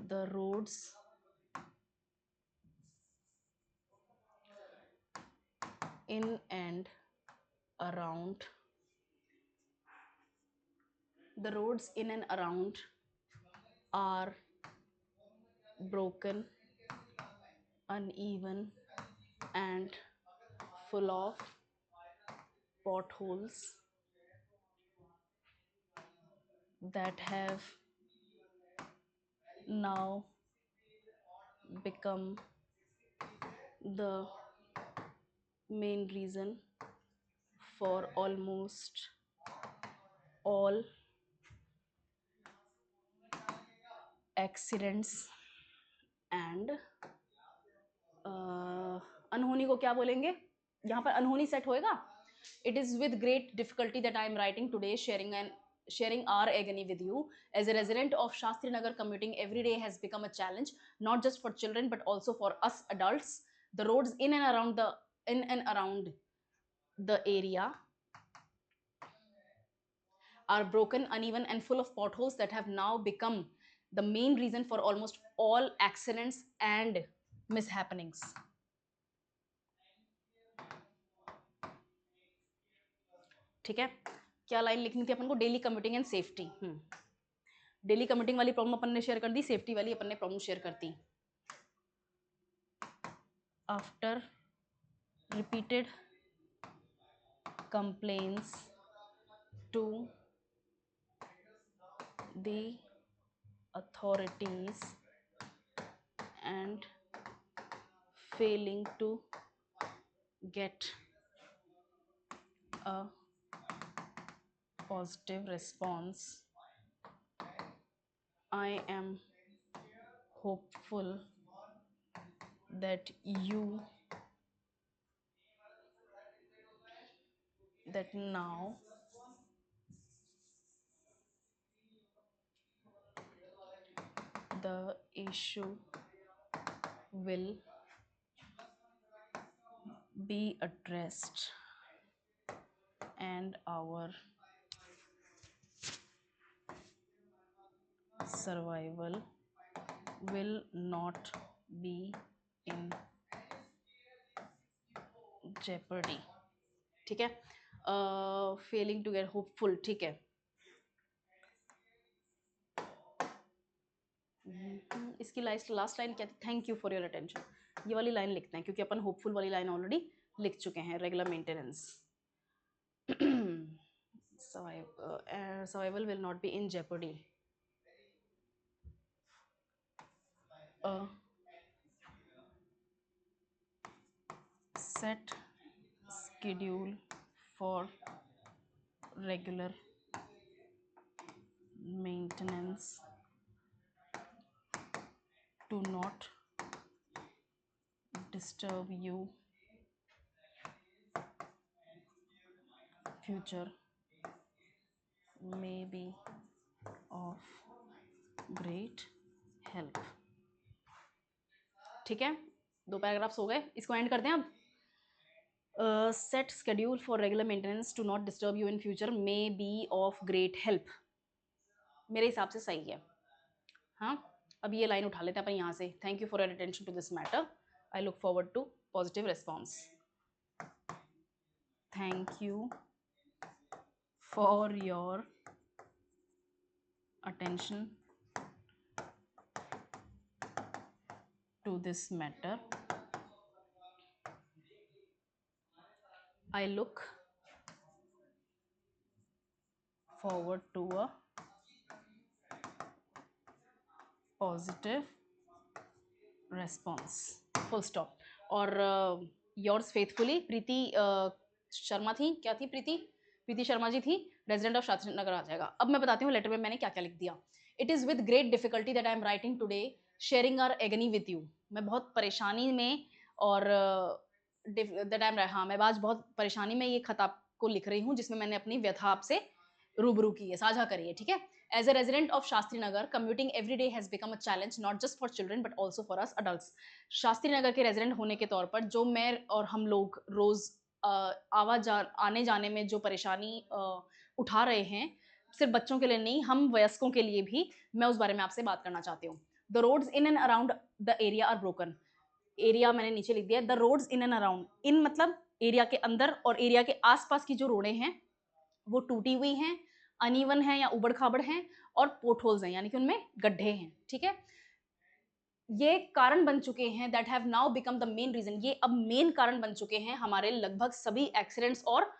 The roads in and around the roads in and around are broken, uneven, and full of potholes that have now become the main reason for almost all accidents and अनहोनी को क्या बोलेंगे? यहाँ पर अनहोनी set होएगा। It is with great difficulty that I am writing today, sharing our agony with you. As a resident of Shastri Nagar, commuting every day has become a challenge, not just for children but also for us adults. The roads in and around the area are broken, uneven, and full of potholes that have now become the main reason for almost all accidents and mishappenings. ठीक है, क्या line लिखनी थी अपन को? Daily commuting and safety. Daily commuting वाली problem अपन ने शेयर कर दी, सेफ्टी वाली अपन ने प्रॉब्लम शेयर कर दी। After repeated complaints to the authorities and failing to get a positive response, I am hopeful that now the issue will be addressed and our survival will not be in jeopardy. ठीक है, Fehling to gate hopeful, ठीक है। इसकी last line क्या थी? Thank you for your attention. ये वाली line लिखते हैं क्योंकि अपन होपफुल वाली लाइन ऑलरेडी लिख चुके हैं। Regular maintenance, survival will not be in jeopardy. Set schedule for regular maintenance to not disturb you future may be of great help. ठीक है, 2 पैराग्राफ्स हो गए, इसको एंड करते हैं अब। Set schedule for regular maintenance to not disturb you in future may be of great help. मेरे हिसाब से सही है। हाँ, अब ये लाइन उठा लेते हैं अपन यहाँ से। Thank you for your attention to this matter, I look forward to positive response. Thank you for your attention to this matter, I look forward to a positive response. Full stop. और yours faithfully प्रीति शर्मा थी, क्या थी प्रीति शर्मा जी थी, resident of Shastri नगर आ जाएगा। अब मैं बताती हूँ लेटर में मैंने क्या क्या लिख दिया। It is with great difficulty that I am writing today sharing our agony with you. मैं बहुत परेशानी में और मैं आज बहुत परेशानी में ये खत आपको लिख रही हूँ जिसमें मैंने अपनी व्यथा आपसे रूबरू की है, साझा करी है, ठीक है। As a resident of Shastri Nagar, commuting every day has become a challenge not just for children but also for us adults. Shastri Nagar के रेजिडेंट होने के तौर पर जो मैं और हम लोग रोज आने जाने में जो परेशानी उठा रहे हैं, सिर्फ बच्चों के लिए नहीं, हम वयस्कों के लिए भी, मैं उस बारे में आपसे बात करना चाहती हूँ। The roads in and around the area are broken. Area मैंने नीचे लिख दिया। The roads in and around, in मतलब एरिया के अंदर और एरिया के आसपास की जो रोडें हैं वो टूटी हुई हैं, अनइवन हैं या उबड़ खाबड़ हैं और पोर्ट होल्स हैं, यानी कि उनमें गड्ढे हैं, ठीक है। ये कारण बन चुके हैं, that have now become the main reason, ये अब मेन कारण बन चुके हैं हमारे लगभग सभी एक्सीडेंट्स और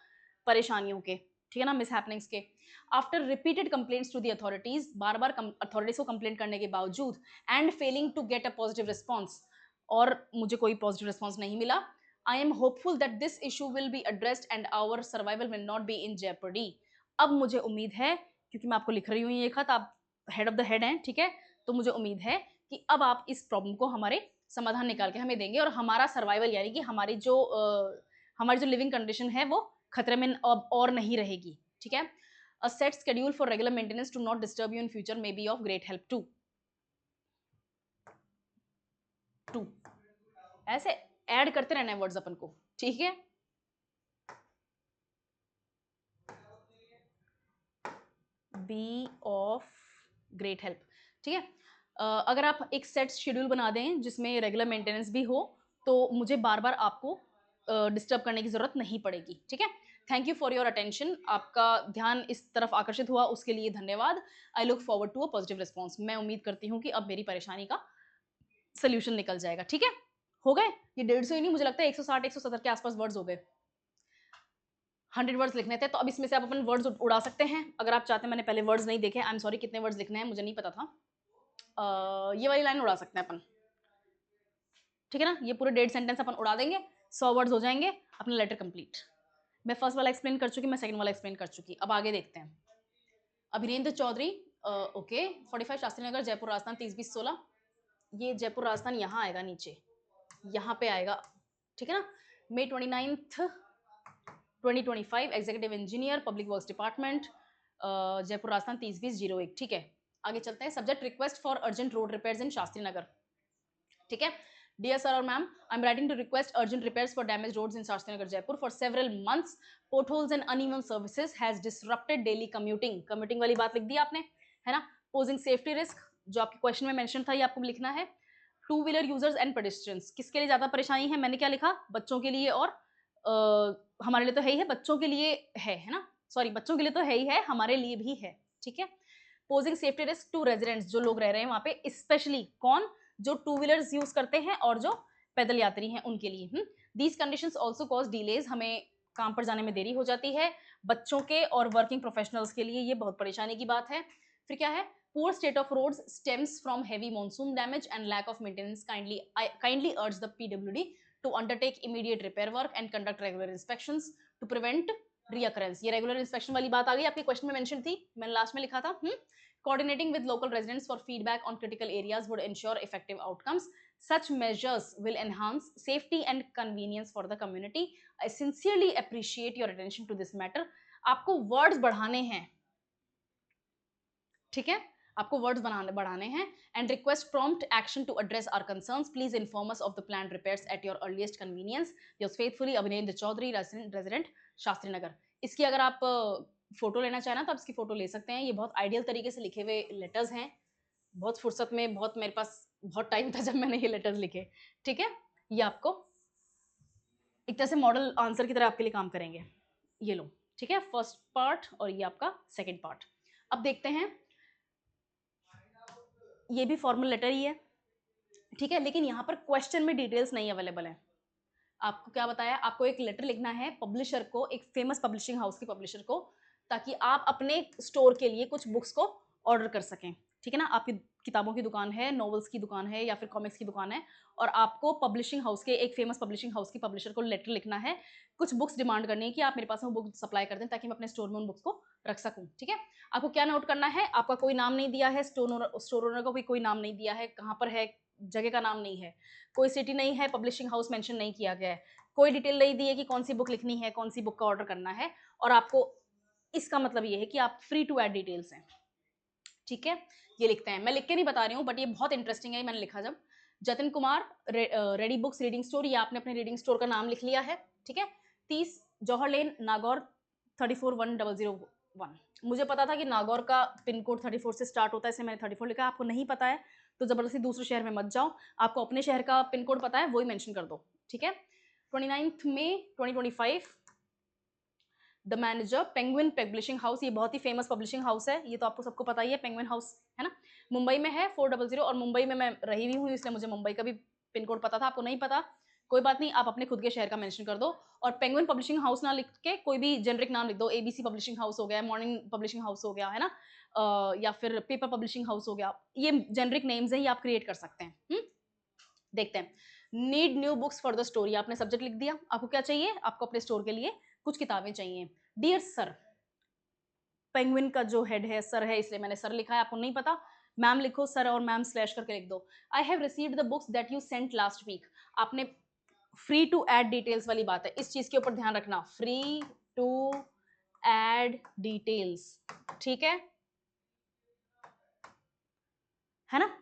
परेशानियों के, ठीक है ना, मिस हैपनिंग्स के। After repeated complaints to the authorities, बार बार अथॉरिटीज को कंप्लेंट करने के बावजूद, and failing to get a positive response, और मुझे कोई पॉजिटिव रिस्पॉन्स नहीं मिला, I am hopeful that this issue will be addressed and our survival will not be in jeopardy. अब मुझे उम्मीद है, क्योंकि मैं आपको लिख रही हूँ ये खत, आप हेड ऑफ द हेड हैं, ठीक है, तो मुझे उम्मीद है कि अब आप इस प्रॉब्लम को हमारे समाधान निकाल के हमें देंगे और हमारा सर्वाइवल यानी कि हमारी जो लिविंग कंडीशन है वो खतरे में अब और नहीं रहेगी, ठीक है। A set schedule for regular maintenance to not disturb you in future may be of great help too. ऐसे ऐड करते रहना है वर्ड्स अपन को, ठीक है। बी ऑफ ग्रेट हेल्प, ठीक है। अगर आप एक सेट शेड्यूल बना दें जिसमें रेगुलर मेंटेनेंस भी हो तो मुझे बार बार आपको डिस्टर्ब करने की जरूरत नहीं पड़ेगी, ठीक है। Thank you for your attention, आपका ध्यान इस तरफ आकर्षित हुआ उसके लिए धन्यवाद। I look forward to a positive response. मैं उम्मीद करती हूँ कि अब मेरी परेशानी का सोल्यूशन निकल जाएगा, ठीक है। हो गए ये 150 ही नहीं, मुझे लगता है 160 170 के आसपास वर्ड्स हो गए। 100 वर्ड्स लिखने थे, तो अब इसमें से आप अपन वर्ड्स उड़ा सकते हैं अगर आप चाहते हैं। मैंने पहले वर्ड्स नहीं देखे, आई एम सॉरी, कितने वर्ड्स लिखने हैं मुझे नहीं पता था। ये वाली लाइन उड़ा सकते हैं अपन, ठीक है ना। ये पूरे 1.5 सेंटेंस अपन उड़ा देंगे, 100 वर्ड्स हो जाएंगे, अपना लेटर कंप्लीट। मैं फर्स्ट वाला एक्सप्लेन कर चुकी, मैं सेकंड वाला एक्सप्लेन कर चुकी। अब आगे देखते हैं। अभिनेंद्र चौधरी, ओके, 45 शास्त्री नगर, जयपुर राजस्थान 302016। ये जयपुर राजस्थान यहाँ आएगा, नीचे यहाँ पे आएगा, ठीक है ना। May 29th 2025, executive engineer public works department, Jaipur Rajasthan 302001, ठीक है। आगे चलते हैं। Subject request for urgent road repairs in Shastri Nagar, ठीक है। Dear sir or ma'am, I'm writing to request urgent repairs for damaged roads in Shastri Nagar, Jaipur. For several months, potholes and uneven services has disrupted daily commuting. Commuting वाली बात लिख दी आपने, है ना। Posing safety risk, जो आपके question में mention था, ये आपको लिखना है। Two wheeler users and pedestrians, किसके लिए ज्यादा परेशानी है? मैंने क्या लिखा? बच्चों के लिए और हमारे लिए तो है ही है, बच्चों के लिए है ना, सॉरी, बच्चों के लिए तो है ही है, हमारे लिए भी है, ठीक है। Posing safety risk to residents, जो लोग रह रहे हैं वहां पे, स्पेशली कौन? जो टू व्हीलर्स यूज करते हैं और जो पैदल यात्री हैं उनके लिए। These conditions also cause delays, हमें काम पर जाने में देरी हो जाती है। बच्चों के और वर्किंग प्रोफेशनल्स के लिए ये बहुत परेशानी की बात है। फिर क्या है? Poor state of roads stems from heavy monsoon damage and lack of maintenance. Kindly urge the PWD to undertake immediate repair work and conduct regular inspections to prevent reoccurrence. ये regular inspection वाली बात आ गई, आपके question में mention थी, मैंने last में लिखा था। Coordinating with local residents for feedback on critical areas would ensure effective outcomes. Such measures will enhance safety and convenience for the community. I sincerely appreciate your attention to this matter. आपको words बढ़ाने हैं, ठीक है, आपको words बढ़ाने हैं। And request prompt action to address our concerns, please inform us of the plan repairs at your earliest convenience. Yours faithfully Abhinendra Chaudhary, resident Shastri Nagar. इसकी अगर आप फोटो लेना चाहें ना तो आप इसकी फोटो ले सकते हैं। ये बहुत आइडियल तरीके से लिखे हुए लेटर्स हैं, बहुत फुर्सत में, बहुत मेरे पास बहुत टाइम था जब मैंने ये लेटर्स लिखे, ठीक है। ये आपको एक तरह से मॉडल आंसर की तरह आपके लिए काम करेंगे, ये लो, ठीक है, फर्स्ट पार्ट और ये आपका सेकेंड पार्ट। अब देखते हैं, ये भी फॉर्मल लेटर ही है, ठीक है, लेकिन यहाँ पर क्वेश्चन में डिटेल्स नहीं अवेलेबल है। आपको क्या बताया? आपको एक लेटर लिखना है पब्लिशर को, एक फेमस पब्लिशिंग हाउस के पब्लिशर को, ताकि आप अपने स्टोर के लिए कुछ बुक्स को ऑर्डर कर सकें, ठीक है ना। आपकी किताबों की दुकान है, नॉवेल्स की दुकान है या फिर कॉमिक्स की दुकान है, और आपको पब्लिशिंग हाउस के, एक फेमस पब्लिशिंग हाउस की पब्लिशर को लेटर लिखना है, कुछ बुक्स डिमांड करनी है कि आप मेरे पास में बुक सप्लाई कर दें ताकि मैं अपने स्टोर में उन बुक्स को रख सकूं, ठीक है। आपको क्या नोट करना है? आपका कोई नाम नहीं दिया है, स्टोर ओनर का कोई नाम नहीं दिया है, कहाँ पर है, जगह का नाम नहीं है, कोई सिटी नहीं है, पब्लिशिंग हाउस मेंशन नहीं किया गया है, कोई डिटेल नहीं दी है कि कौन सी बुक लिखनी है, कौन सी बुक का ऑर्डर करना है, और आपको, इसका मतलब ये है कि आप फ्री टू ऐड डिटेल्स हैं, ठीक है। ये लिखते हैं, मैं लिख के नहीं बता रही हूँ, बट ये बहुत इंटरेस्टिंग है, मैंने लिखा जब। Jatin Kumar, ready books reading store, ये आपने अपने रीडिंग स्टोर का नाम लिख लिया है, ठीक है। 30 जौहर लेन, नागौर 341001। मुझे पता था कि नागौर का पिन कोड 34 से स्टार्ट होता है, इसलिए मैंने 34 लिखा। आपको नहीं पता है तो जबरदस्ती दूसरे शहर में मत जाओ, आपको अपने शहर का पिन कोड पता है वही मेंशन कर दो, ठीक है। 29 मई 2025, the manager, penguin publishing house, ये बहुत ही फेमस पब्लिशिंग हाउस है, ये तो आपको सबको पता ही है, पेंगुइन हाउस, है ना, मुंबई में है 400, और मुंबई में मैं रही हुई हूँ, इसलिए मुझे मुंबई का भी पिन कोड पता था। आपको नहीं पता, कोई बात नहीं, आप अपने खुद के शहर का मेंशन कर दो, और पेंगुइन पब्लिशिंग हाउस ना लिख के कोई भी जेनरिक नाम लिख दो, एबीसी पब्लिशिंग हाउस हो गया, मॉर्निंग पब्लिशिंग हाउस हो गया, है ना, या फिर पेपर पब्लिशिंग हाउस हो गया, ये जेनरिक नेम्स हैं, ये आप क्रिएट कर सकते हैं। देखते हैं, need new books for the story, आपने सब्जेक्ट लिख दिया, आपको क्या चाहिए? आपको अपने स्टोर के लिए कुछ किताबें चाहिए। डियर सर, पेंगुइन का जो हेड है सर है, इसलिए मैंने सर लिखा है, आपको नहीं पता मैम लिखो, सर और मैम स्लैश करके लिख दो। I have received the books that you sent last week, आपने फ्री टू ऐड डिटेल्स वाली बात है, इस चीज के ऊपर ध्यान रखना, फ्री टू ऐड डिटेल्स, ठीक है ना।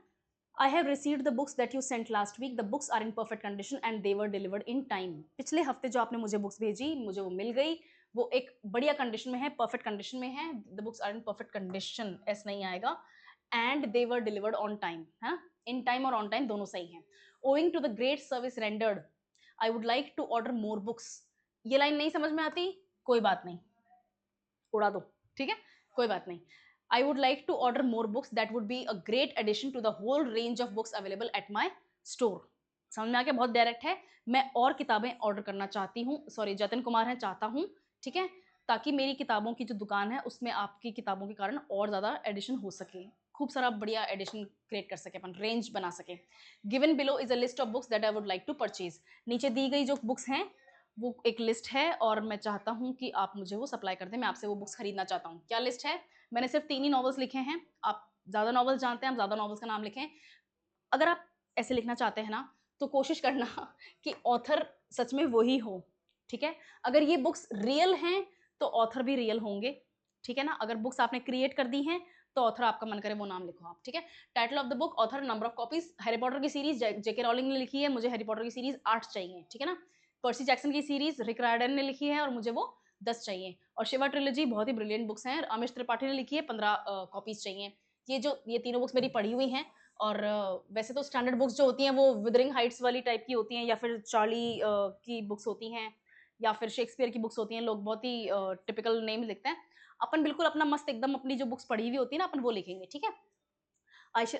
I have received the books that you sent last week. The books are in perfect condition and they were delivered in time. पिछले हफ्ते जो आपने मुझे बुक्स भेजी, मुझे वो मिल गई, वो एक बढ़िया कंडीशन में है, परफेक्ट कंडीशन में है। The books are in perfect condition, S नहीं आएगा, and they were delivered on time, है ना, in time और on time दोनों सही हैं। Owing to the great service rendered, I would like to order more books. ये लाइन नहीं समझ में आती, कोई बात नहीं, उड़ा दो, ठीक है, कोई बात नहीं। I would like to order more books. That would be a great addition to the whole range of books available at my store. समझ में आ गया? बहुत डायरेक्ट है, मैं और किताबें ऑर्डर करना चाहती हूँ, सॉरी जतिन कुमार है, चाहता हूँ, ठीक है, ताकि मेरी किताबों की जो दुकान है उसमें आपकी किताबों के कारण और ज़्यादा एडिशन हो सके, खूब सारा बढ़िया एडिशन क्रिएट कर सके, अपन रेंज बना सके। Given below is a list of books that I would like to purchase, नीचे दी गई जो बुक्स हैं वो एक लिस्ट है, और मैं चाहता हूँ कि आप मुझे वो सप्लाई कर दें, मैं आपसे वो बुक्स खरीदना चाहता हूँ। क्या लिस्ट है? मैंने सिर्फ 3 ही नॉवेल्स लिखे हैं, आप ज़्यादा नॉवेल्स जानते हैं, आप ज़्यादा नॉवेल्स का नाम लिखें। अगर आप ऐसे लिखना चाहते हैं ना तो कोशिश करना कि ऑथर सच में वही हो, ठीक है। अगर ये बुक्स रियल हैं तो ऑथर भी रियल होंगे, ठीक है ना। अगर बुक्स आपने क्रिएट कर दी हैं तो ऑथर आपका मन करे वो नाम लिखो आप, ठीक है। Title of the book, author, number of copies, Harry Potter की सीरीज जेके रॉलिंग ने लिखी है, मुझे हैरी पॉटर की सीरीज 8 चाहिए, ठीक है ना। पर्सी जैक्सन की सीरीज रिक रायडन ने लिखी है और मुझे वो 10 चाहिए। और शिवा ट्रिलॉजी बहुत ही ब्रिलियंट बुक्स हैं, अमिश त्रिपाठी ने लिखी है, 15 कॉपीज चाहिए। ये तीनों बुक्स मेरी पढ़ी हुई हैं। और वैसे तो स्टैंडर्ड बुक्स जो होती हैं वो विदरिंग हाइट्स वाली टाइप की होती हैं, या फिर चार्ली की बुक्स होती हैं, या फिर शेक्सपियर की बुक्स होती हैं। लोग बहुत ही टिपिकल नेम लिखते हैं। अपन बिल्कुल अपना मस्त एकदम अपनी जो बुक्स पढ़ी हुई होती है ना, अपन वो लिखेंगे, ठीक है।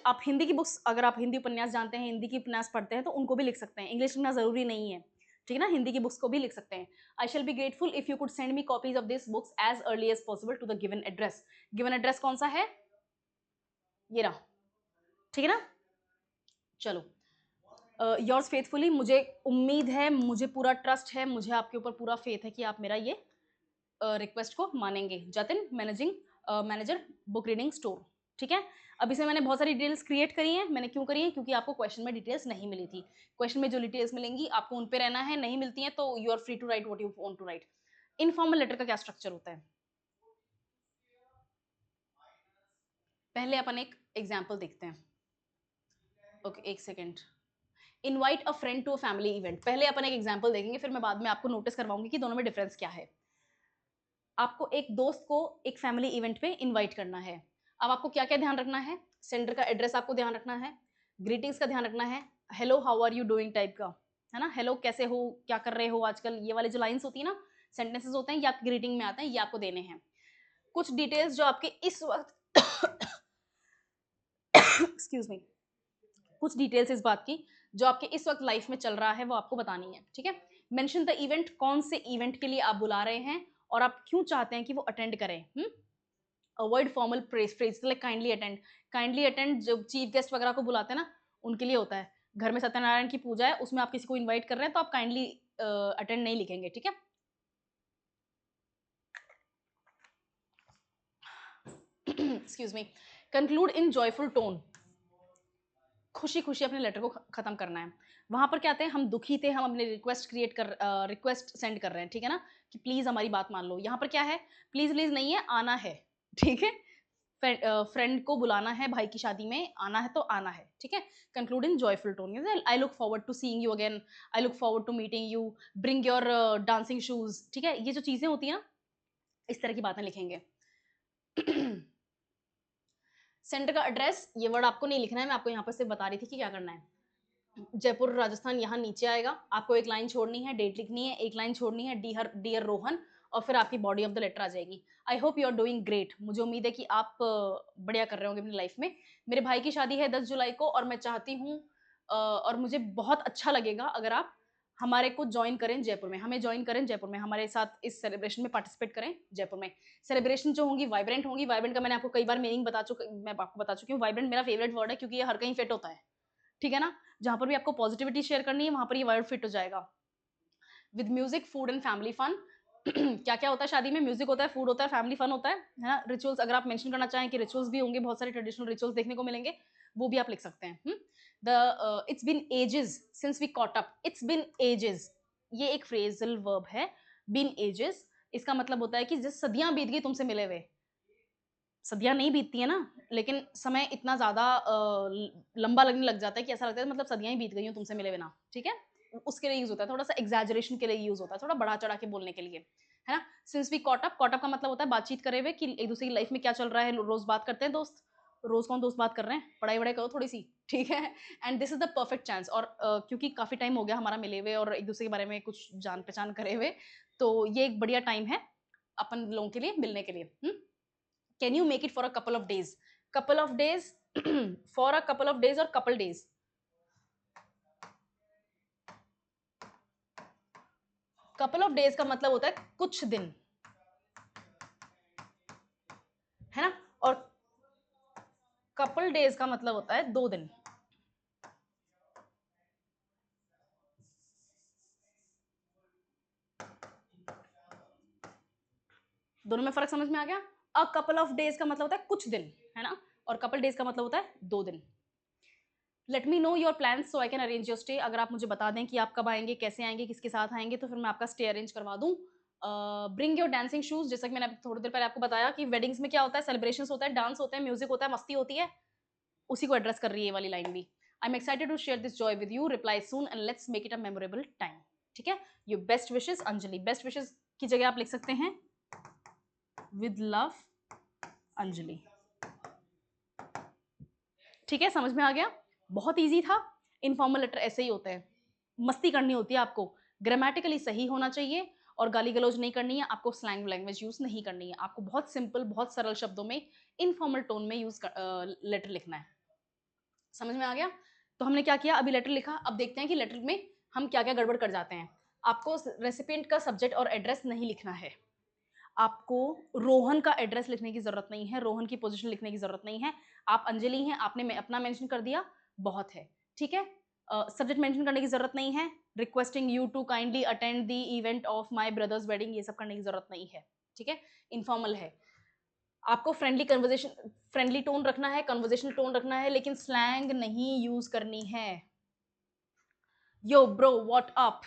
आप हिंदी की बुक्स, अगर आप हिंदी उपन्यास जानते हैं, हिंदी की उपन्यास पढ़ते हैं, तो उनको भी लिख सकते हैं। इंग्लिश लिखना जरूरी नहीं है, ठीक है ना। हिंदी की बुक्स को भी लिख सकते हैं। I shall be grateful if you could send me copies of this books as early as possible to the given address. Given address कौन सा है, ये रहा, ठीक है ना। चलो, योर्स फेथफुली, मुझे उम्मीद है, मुझे पूरा ट्रस्ट है, मुझे आपके ऊपर पूरा फेथ है कि आप मेरा ये रिक्वेस्ट को मानेंगे। Jatin, manager, book reading store, ठीक है। अब इसमें मैंने बहुत सारी डिटेल्स क्रिएट करी हैं। मैंने क्यों करी है, क्योंकि आपको क्वेश्चन में डिटेल्स नहीं मिली थी। क्वेश्चन में जो डिटेल्स मिलेंगी आपको उन पे रहना है, नहीं मिलती हैं तो you are free to write what you want to write. Informal letter का क्या स्ट्रक्चर होता है, पहले अपन एक एग्जाम्पल देखते हैं। ओके, एक second. Invite a friend to a family event, पहले अपन एक एग्जाम्पल देखेंगे, फिर मैं बाद में आपको नोटिस करवाऊंगी कि दोनों में डिफरेंस क्या है। आपको एक दोस्त को एक फैमिली इवेंट पे इनवाइट करना है। अब आपको क्या क्या ध्यान रखना है, सेंडर का एड्रेस आपको ध्यान रखना है, ग्रीटिंग्स का ध्यान रखना है, hello how are you doing type का, है ना। हेलो कैसे हो, क्या कर रहे हो आजकल, ये वाले जो लाइंस होती है ना, सेंटेंसेस होते हैं, ये आपकी ग्रीटिंग में आते हैं, ये आपको देने हैं। कुछ डिटेल्स जो आपके इस वक्त एक्सक्यूज मी, कुछ डिटेल्स इस बात की जो आपके इस वक्त लाइफ में चल रहा है वो आपको बतानी है, ठीक है। मेंशन द इवेंट, कौन से इवेंट के लिए आप बुला रहे हैं और आप क्यों चाहते हैं कि वो अटेंड करें। Avoid formal phrase like kindly attend. Kindly attend जब चीफ गेस्ट वगैरह को बुलाते हैं ना, उनके लिए होता है। घर में सत्यनारायण की पूजा है, उसमें आप किसी को इनवाइट कर रहे हैं तो आप काइंडली अटेंड नहीं लिखेंगे, ठीक है। Excuse me. Conclude in joyful tone, खुशी खुशी अपने लेटर को खत्म करना है। वहां पर क्या थे, हम दुखी थे, हम अपने रिक्वेस्ट सेंड कर रहे हैं, ठीक है ना, कि प्लीज हमारी बात मान लो। यहाँ पर क्या है, प्लीज प्लीज नहीं है, आना है, ठीक है। फ्रेंड को बुलाना है, भाई की शादी में आना है तो आना है, ठीक है। Conclude in joyful tone, I look forward to seeing you again, I look forward to meeting you, bring your dancing shoes, ठीक है। ये जो चीजें होती है ना, इस तरह की बातें लिखेंगे। सेंटर का एड्रेस, ये वर्ड आपको नहीं लिखना है, मैं आपको यहाँ पर सिर्फ बता रही थी कि क्या करना है। जयपुर राजस्थान यहाँ नीचे आएगा, आपको एक लाइन छोड़नी है, डेट लिखनी है, एक लाइन छोड़नी है, डियर रोहन, और फिर आपकी बॉडी ऑफ द लेटर आ जाएगी। I hope you are doing great, मुझे उम्मीद है कि आप बढ़िया कर रहे होंगे अपनी लाइफ में। मेरे भाई की शादी है 10 जुलाई को, और मैं चाहती हूँ और मुझे बहुत अच्छा लगेगा अगर आप हमारे को ज्वाइन करें जयपुर में, हमें ज्वाइन करें जयपुर में, हमारे साथ इस सेलिब्रेशन में पार्टिसिपेट करें जयपुर में। सेलिब्रेशन जो होंगी वाइब्रेंट होंगी। वाइब्रेंट का मैंने आपको कई बार मीनिंग मैं आपको बता चुकी हूँ। वाइब्रेंट मेरा फेवरेट वर्ड है क्योंकि ये हर कहीं फिट होता है, ठीक है ना। जहां पर भी आपको पॉजिटिविटी शेयर करनी है वहां पर ये वर्ड फिट हो जाएगा। With music, food and family fun. क्या क्या होता है शादी में, म्यूजिक होता है, फूड होता है, फैमिली फन होता है ना। रिचुअल्स, अगर आप मेंशन करना चाहें कि रिचुअल्स भी होंगे, बहुत सारे ट्रेडिशनल रिचुअल्स देखने को मिलेंगे, वो भी आप लिख सकते हैं। The it's been ages since we caught up, it's been ages, ये एक फ्रेजल वर्ब है। बीन एजेस, इसका मतलब होता है कि जिस सदियां बीत गई तुमसे मिले हुए। सदियां नहीं बीतती है ना, लेकिन समय इतना ज्यादा लंबा लगने लग जाता है कि ऐसा लगता है मतलब सदियां ही बीत गई हूँ तुमसे मिले बिना, ठीक है। उसके लिए यूज होता है, थोड़ा सा एग्जैजरेशन के लिए यूज होता है, थोड़ा बढ़ा चढ़ा के बोलने के लिए, है ना। Since we caught up, caught up का मतलब होता है बातचीत करे हुए, कि एक दूसरे की लाइफ में क्या चल रहा है, रोज बात करते हैं दोस्त। रोज कौन दोस्त बात कर रहे हैं, पढ़ाई वढ़ाई करो थोड़ी सी, ठीक है। And this is the perfect chance, और क्योंकि काफी टाइम हो गया हमारा मिले हुए और एक दूसरे के बारे में कुछ जान पहचान करे हुए, तो ये एक बढ़िया टाइम है अपन लोगों के लिए मिलने के लिए। Can you make it for a couple of days? Couple of days for a couple of days or couple days? Couple of days का मतलब होता है कुछ दिन, है ना। और couple days का मतलब होता है 2 दिन। दोनों में फर्क समझ में आ गया। अ कपल ऑफ डेज का मतलब होता है कुछ दिन, है ना, और कपल डेज का मतलब होता है 2 दिन। Let me know your plan so I can arrange your stay, अगर आप मुझे बता दें कि आप कब आएंगे, कैसे आएंगे, किसके साथ आएंगे, तो फिर मैं आपका स्टे अरेंज करवा दूं। ब्रिंग योर डांसिंग शूज, जैसा कि मैंने थोड़ी देर पहले आपको बताया कि वेडिंग्स में क्या होता है, सेलिब्रेशंस होता है, डांस होता है, म्यूजिक होता है, मस्ती होती है, उसी को एड्रेस कर रही है ये वाली लाइन भी। I am excited to share this joy with you, reply soon and let's make it a memorable time. ठीक है, your best wishes Anjali. Best wishes की जगह आप लिख सकते हैं विद लव अंजलि। ठीक है, समझ में आ गया, बहुत इजी था। इनफॉर्मल लेटर ऐसे ही होते हैं, मस्ती करनी होती है आपको, ग्रामेटिकली सही होना चाहिए और गाली गलौज नहीं करनी है, आपको स्लैंग लैंग्वेज यूज नहीं करनी है, आपको बहुत सिंपल बहुत सरल शब्दों में इनफॉर्मल टोन में यूज लेटर लिखना है। समझ में आ गया? तो हमने क्या किया, अभी लेटर लिखा, अब देखते हैं कि लेटर में हम क्या क्या गड़बड़ कर जाते हैं। आपको रेसिपिएंट का सब्जेक्ट और एड्रेस नहीं लिखना है, आपको रोहन का एड्रेस लिखने की जरूरत नहीं है, रोहन की पोजीशन लिखने की जरूरत नहीं है। आप अंजलि हैं, आपने अपना मेंशन कर दिया, बहुत है। ठीक है, सब्जेक्ट मेंशन करने की जरूरत नहीं है, requesting you to kindly attend the event of my brother's wedding, ये सब करने की जरूरत नहीं है। ठीक है, इनफॉर्मल है। आपको फ्रेंडली कन्वर्जेशन, फ्रेंडली टोन रखना है, कन्वर्जेशनल टोन रखना है, लेकिन स्लैंग नहीं यूज करनी है। यो ब्रो व्हाट अप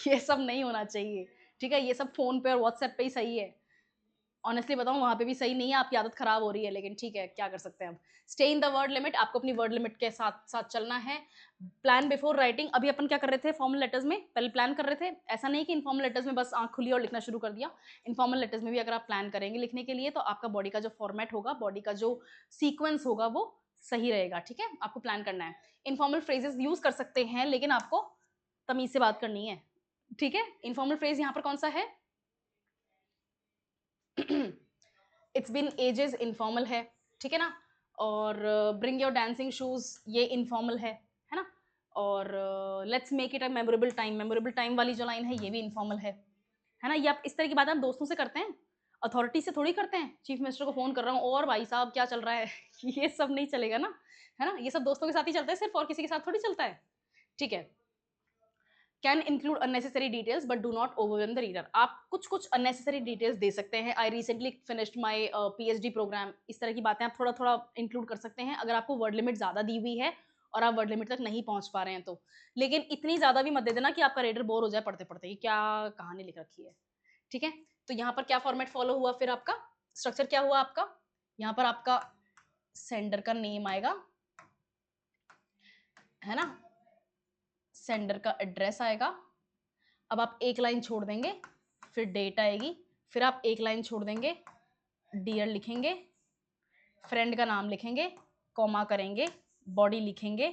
ये सब नहीं होना चाहिए। ठीक है, ये सब फोन पे और व्हाट्सएप पे ही सही है। ऑनेस्टली बताऊं, वहां पे भी सही नहीं है, आपकी आदत खराब हो रही है, लेकिन ठीक है, क्या कर सकते हैं हम। Stay in the word limit, आपको अपनी वर्ड लिमिट के साथ साथ चलना है। प्लान बिफोर राइटिंग, अभी अपन क्या कर रहे थे फॉर्मल लेटर्स में, पहले प्लान कर रहे थे। ऐसा नहीं कि इनफॉर्मल लेटर्स में बस आंख खुली और लिखना शुरू कर दिया, इनफॉर्मल लेटर्स में भी अगर आप प्लान करेंगे लिखने के लिए, तो आपका बॉडी का जो फॉर्मेट होगा, बॉडी का जो सीक्वेंस होगा, वो सही रहेगा। ठीक है, आपको प्लान करना है। इनफॉर्मल फ्रेजेस यूज कर सकते हैं, लेकिन आपको तमीज से बात करनी है। ठीक है, इनफॉर्मल फ्रेज यहाँ पर कौन सा है इट्स बिन एजेस, इनफॉर्मल है। ठीक है ना, और ब्रिंग योर डांसिंग शूज, ये इनफॉर्मल है ना, और let's make it a memorable time, memorable time वाली जो लाइन है ये भी इनफॉर्मल है ना। ये आप इस तरह की बात हम दोस्तों से करते हैं, अथॉरिटी से थोड़ी करते हैं। चीफ मिनिस्टर को फोन कर रहा हूँ और भाई साहब क्या चल रहा है ये सब नहीं चलेगा ना, है ना, ये सब दोस्तों के साथ ही चलता है सिर्फ, और किसी के साथ थोड़ी चलता है। ठीक है, can include unnecessary details but do not overwhelm the reader, आप कुछ कुछ अननेसेसरी डिटेल्स दे सकते हैं। I recently finished my PhD programme, इस तरह की बातें आप थोड़ा थोड़ा इंक्लूड कर सकते हैं, अगर आपको वर्ड लिमिट ज्यादा दी हुई है और आप वर्ड लिमिट तक नहीं पहुंच पा रहे हैं तो। लेकिन इतनी ज्यादा भी मत दे देना कि आपका रीडर बोर हो जाए पढ़ते पढ़ते कि क्या कहानी लिख रखी है। ठीक है, तो यहाँ पर क्या फॉर्मेट फॉलो हुआ, फिर आपका स्ट्रक्चर क्या हुआ आपका, यहाँ पर आपका सेंडर का नेम आएगा, है ना, सेंडर का एड्रेस आएगा। अब आप एक लाइन छोड़ देंगे, फिर डेट आएगी, फिर आप एक लाइन छोड़ देंगे, डियर लिखेंगे, फ्रेंड का नाम लिखेंगे, कॉमा करेंगे, बॉडी लिखेंगे,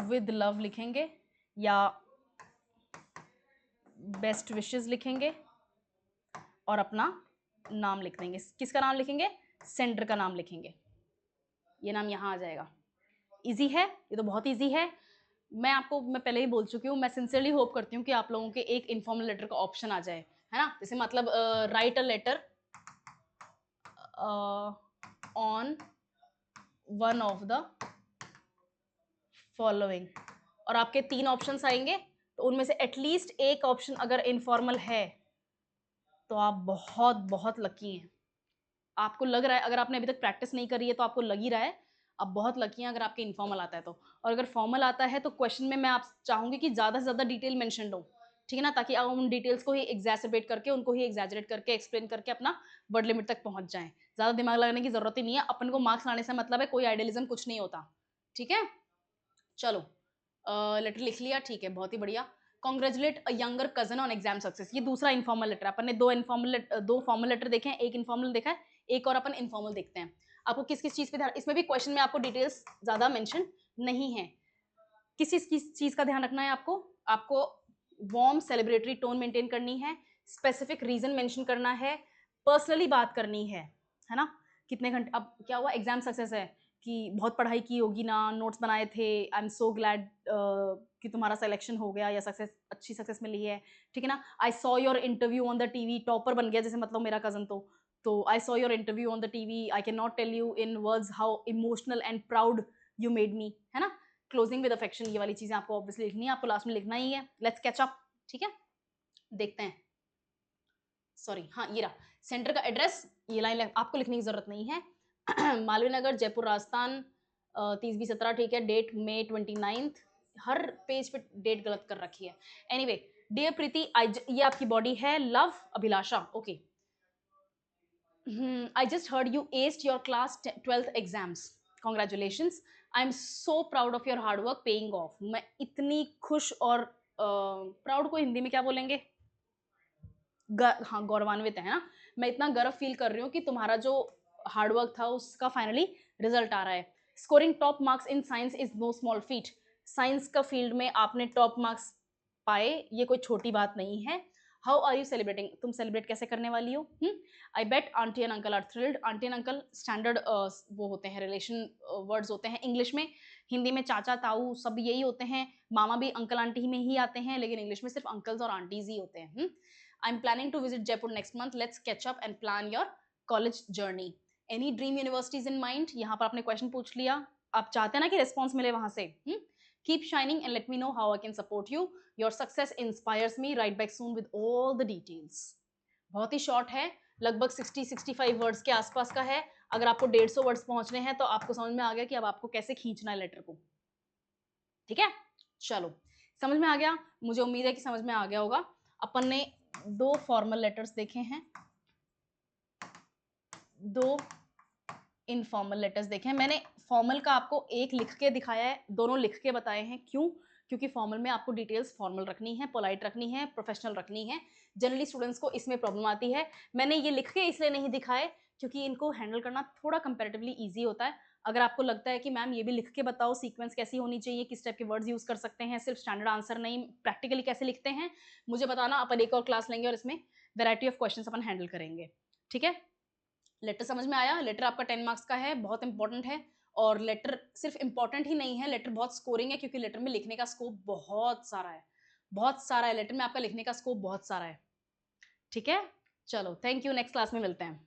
विद लव लिखेंगे या बेस्ट विशेस लिखेंगे और अपना नाम लिख देंगे। किसका नाम लिखेंगे, सेंडर का नाम लिखेंगे, ये नाम यहाँ आ जाएगा। इजी है, ये तो बहुत इजी है। मैं पहले ही बोल चुकी हूँ, मैं सिंसियरली होप करती हूँ कि आप लोगों के एक इनफॉर्मल लेटर का ऑप्शन आ जाए, है ना, जैसे मतलब right a later on one of the following, और आपके 3 ऑप्शंस आएंगे, तो उनमें से एटलीस्ट एक ऑप्शन अगर इनफॉर्मल है तो आप बहुत बहुत लकी हैं। आपको लग रहा है, अगर आपने अभी तक प्रैक्टिस नहीं करी है तो आपको लग ही रहा है आप बहुत लकी हैं अगर आपके इनफॉर्मल आता है तो। और अगर फॉर्मल आता है तो क्वेश्चन में मैं आप चाहूंगी कि ज़्यादा से ज़्यादा डिटेल मेंशन हो, ठीक है ना, ताकि आप उन डिटेल्स को ही एग्जैजरेट करके, उनको ही एग्जैजरेट करके एक्सप्लेन करके अपना वर्ड लिमिट तक पहुंच जाएं। ज़्यादा दिमाग लगाने की जरूरत ही नहीं है, अपन को मार्क्स लाने से मतलब है, कोई आइडियलिज्म कुछ नहीं होता। ठीक है, चलो लेटर लिख लिया, ठीक है, बहुत ही बढ़िया। Congratulate a younger cousin on exam success, ये दूसरा इनफॉर्मल लेटर। अपन ने दो फॉर्मल लेटर देखे हैं, एक इनफॉर्मल देखा है, एक और अपन इनफॉर्मल देखते हैं। आपको किस किस चीज पे ध्यान, इसमें भी क्वेश्चन में आपको डिटेल्स ज्यादा मेंशन नहीं है। किस चीज का ध्यान रखना है आपको, आपको वार्म सेलिब्रेटरी टोन मेंटेन करनी है, स्पेसिफिक रीजन मेंशन करना है, पर्सनली बात करनी है ना। कितने घंटे, अब क्या हुआ, एग्जाम सक्सेस है कि बहुत पढ़ाई की होगी ना, नोट्स बनाए थे, आई एम सो ग्लैड कि तुम्हारा सिलेक्शन हो गया या सक्सेस, अच्छी सक्सेस मिली है। ठीक है ना, I saw your interview on the TV, topper बन गया जैसे, मतलब मेरा कजन तो I saw your interview on the TV, I can not tell you in words how emotional and proud you made me, है ना। क्लोजिंग विद अफेक्शन, ये वाली चीजें आपको ऑब्वियसली लिखनी है, आपको लास्ट में लिखना ही है। लेट्स कैच अप, ठीक है, देखते हैं। सॉरी, हाँ ये रहा सेंटर का एड्रेस, ये लाइन आपको लिखने की जरूरत नहीं है मालवीय नगर, जयपुर, राजस्थान 30/20/17, ठीक है, डेट May 29, हर पेज पे डेट गलत कर रखी है। एनीवे, डियर प्रीति, ये आपकी बॉडी है। Love, Abhilasha, okay. I just heard you aced your class 12th exams, congratulations. I am so proud of your hard work paying off. मैं इतनी खुश और प्राउड को हिंदी में क्या बोलेंगे? हाँ, गौरवान्वित है ना। मैं इतना गर्व फील कर रही हूँ कि तुम्हारा जो हार्डवर्क था उसका फाइनली रिजल्ट आ रहा है। Scoring top marks in science is know small feet. Science का फील्ड में आपने टॉप मार्क्स पाए, ये कोई छोटी बात नहीं है। How are you celebrating? तुम सेलिब्रेट कैसे करने वाली हो? I bet aunty and uncle are thrilled. Aunty and uncle standard वो होते हैं, रिलेशन वर्ड्स होते हैं इंग्लिश में। हिंदी में चाचा ताऊ सब यही होते हैं, मामा भी अंकल आंटी में ही आते हैं, लेकिन इंग्लिश में सिर्फ अंकल्स और आंटीज ही होते हैं। I'm planning to visit Jaipur next month. Let's catch up and plan your college journey. Any dream universities in mind? यहाँ पर आपने क्वेश्चन पूछ लिया, आप चाहते हैं ना कि रिस्पॉन्स मिले वहां से। Keep shining and let me know how I can support you. Your success inspires me. Write back soon with all the details. बहुत ही शॉर्ट है, लगभग 60-65 वर्ड्स के आसपास का है। अगर आपको 150 वर्ड्स पहुंचने हैं तो आपको समझ में आ गया कि अब आपको कैसे खींचना है लेटर को। ठीक है, चलो, समझ में आ गया? मुझे उम्मीद है कि समझ में आ गया होगा। अपन ने 2 फॉर्मल लेटर्स देखे हैं, 2 इनफॉर्मल लेटर्स देखे हैं। मैंने फॉर्मल का आपको एक लिख के दिखाया है, दोनों लिख के बताए हैं। क्यों? क्योंकि फॉर्मल में आपको डिटेल्स फॉर्मल रखनी है, पोलाइट रखनी है, प्रोफेशनल रखनी है। जनरली स्टूडेंट्स को इसमें प्रॉब्लम आती है। मैंने ये लिख के इसलिए नहीं दिखाए क्योंकि इनको हैंडल करना थोड़ा कंपैरेटिवली ईजी होता है। अगर आपको लगता है कि मैम ये भी लिख के बताओ सीक्वेंस कैसी होनी चाहिए, किस टाइप के वर्ड्स यूज कर सकते हैं, सिर्फ स्टैंडर्ड आंसर नहीं, प्रैक्टिकली कैसे लिखते हैं, मुझे बताना। अपन एक और क्लास लेंगे और इसमें variety of questions upon handle करेंगे। ठीक है, लेटर समझ में आया? लेटर आपका 10 मार्क्स का है, बहुत इंपॉर्टेंट है। और लेटर सिर्फ इंपॉर्टेंट ही नहीं है, लेटर बहुत स्कोरिंग है, क्योंकि लेटर में लिखने का स्कोप बहुत सारा है, बहुत सारा है। लेटर में आपका लिखने का स्कोप बहुत सारा है। ठीक है, चलो, थैंक यू, नेक्स्ट क्लास में मिलते हैं।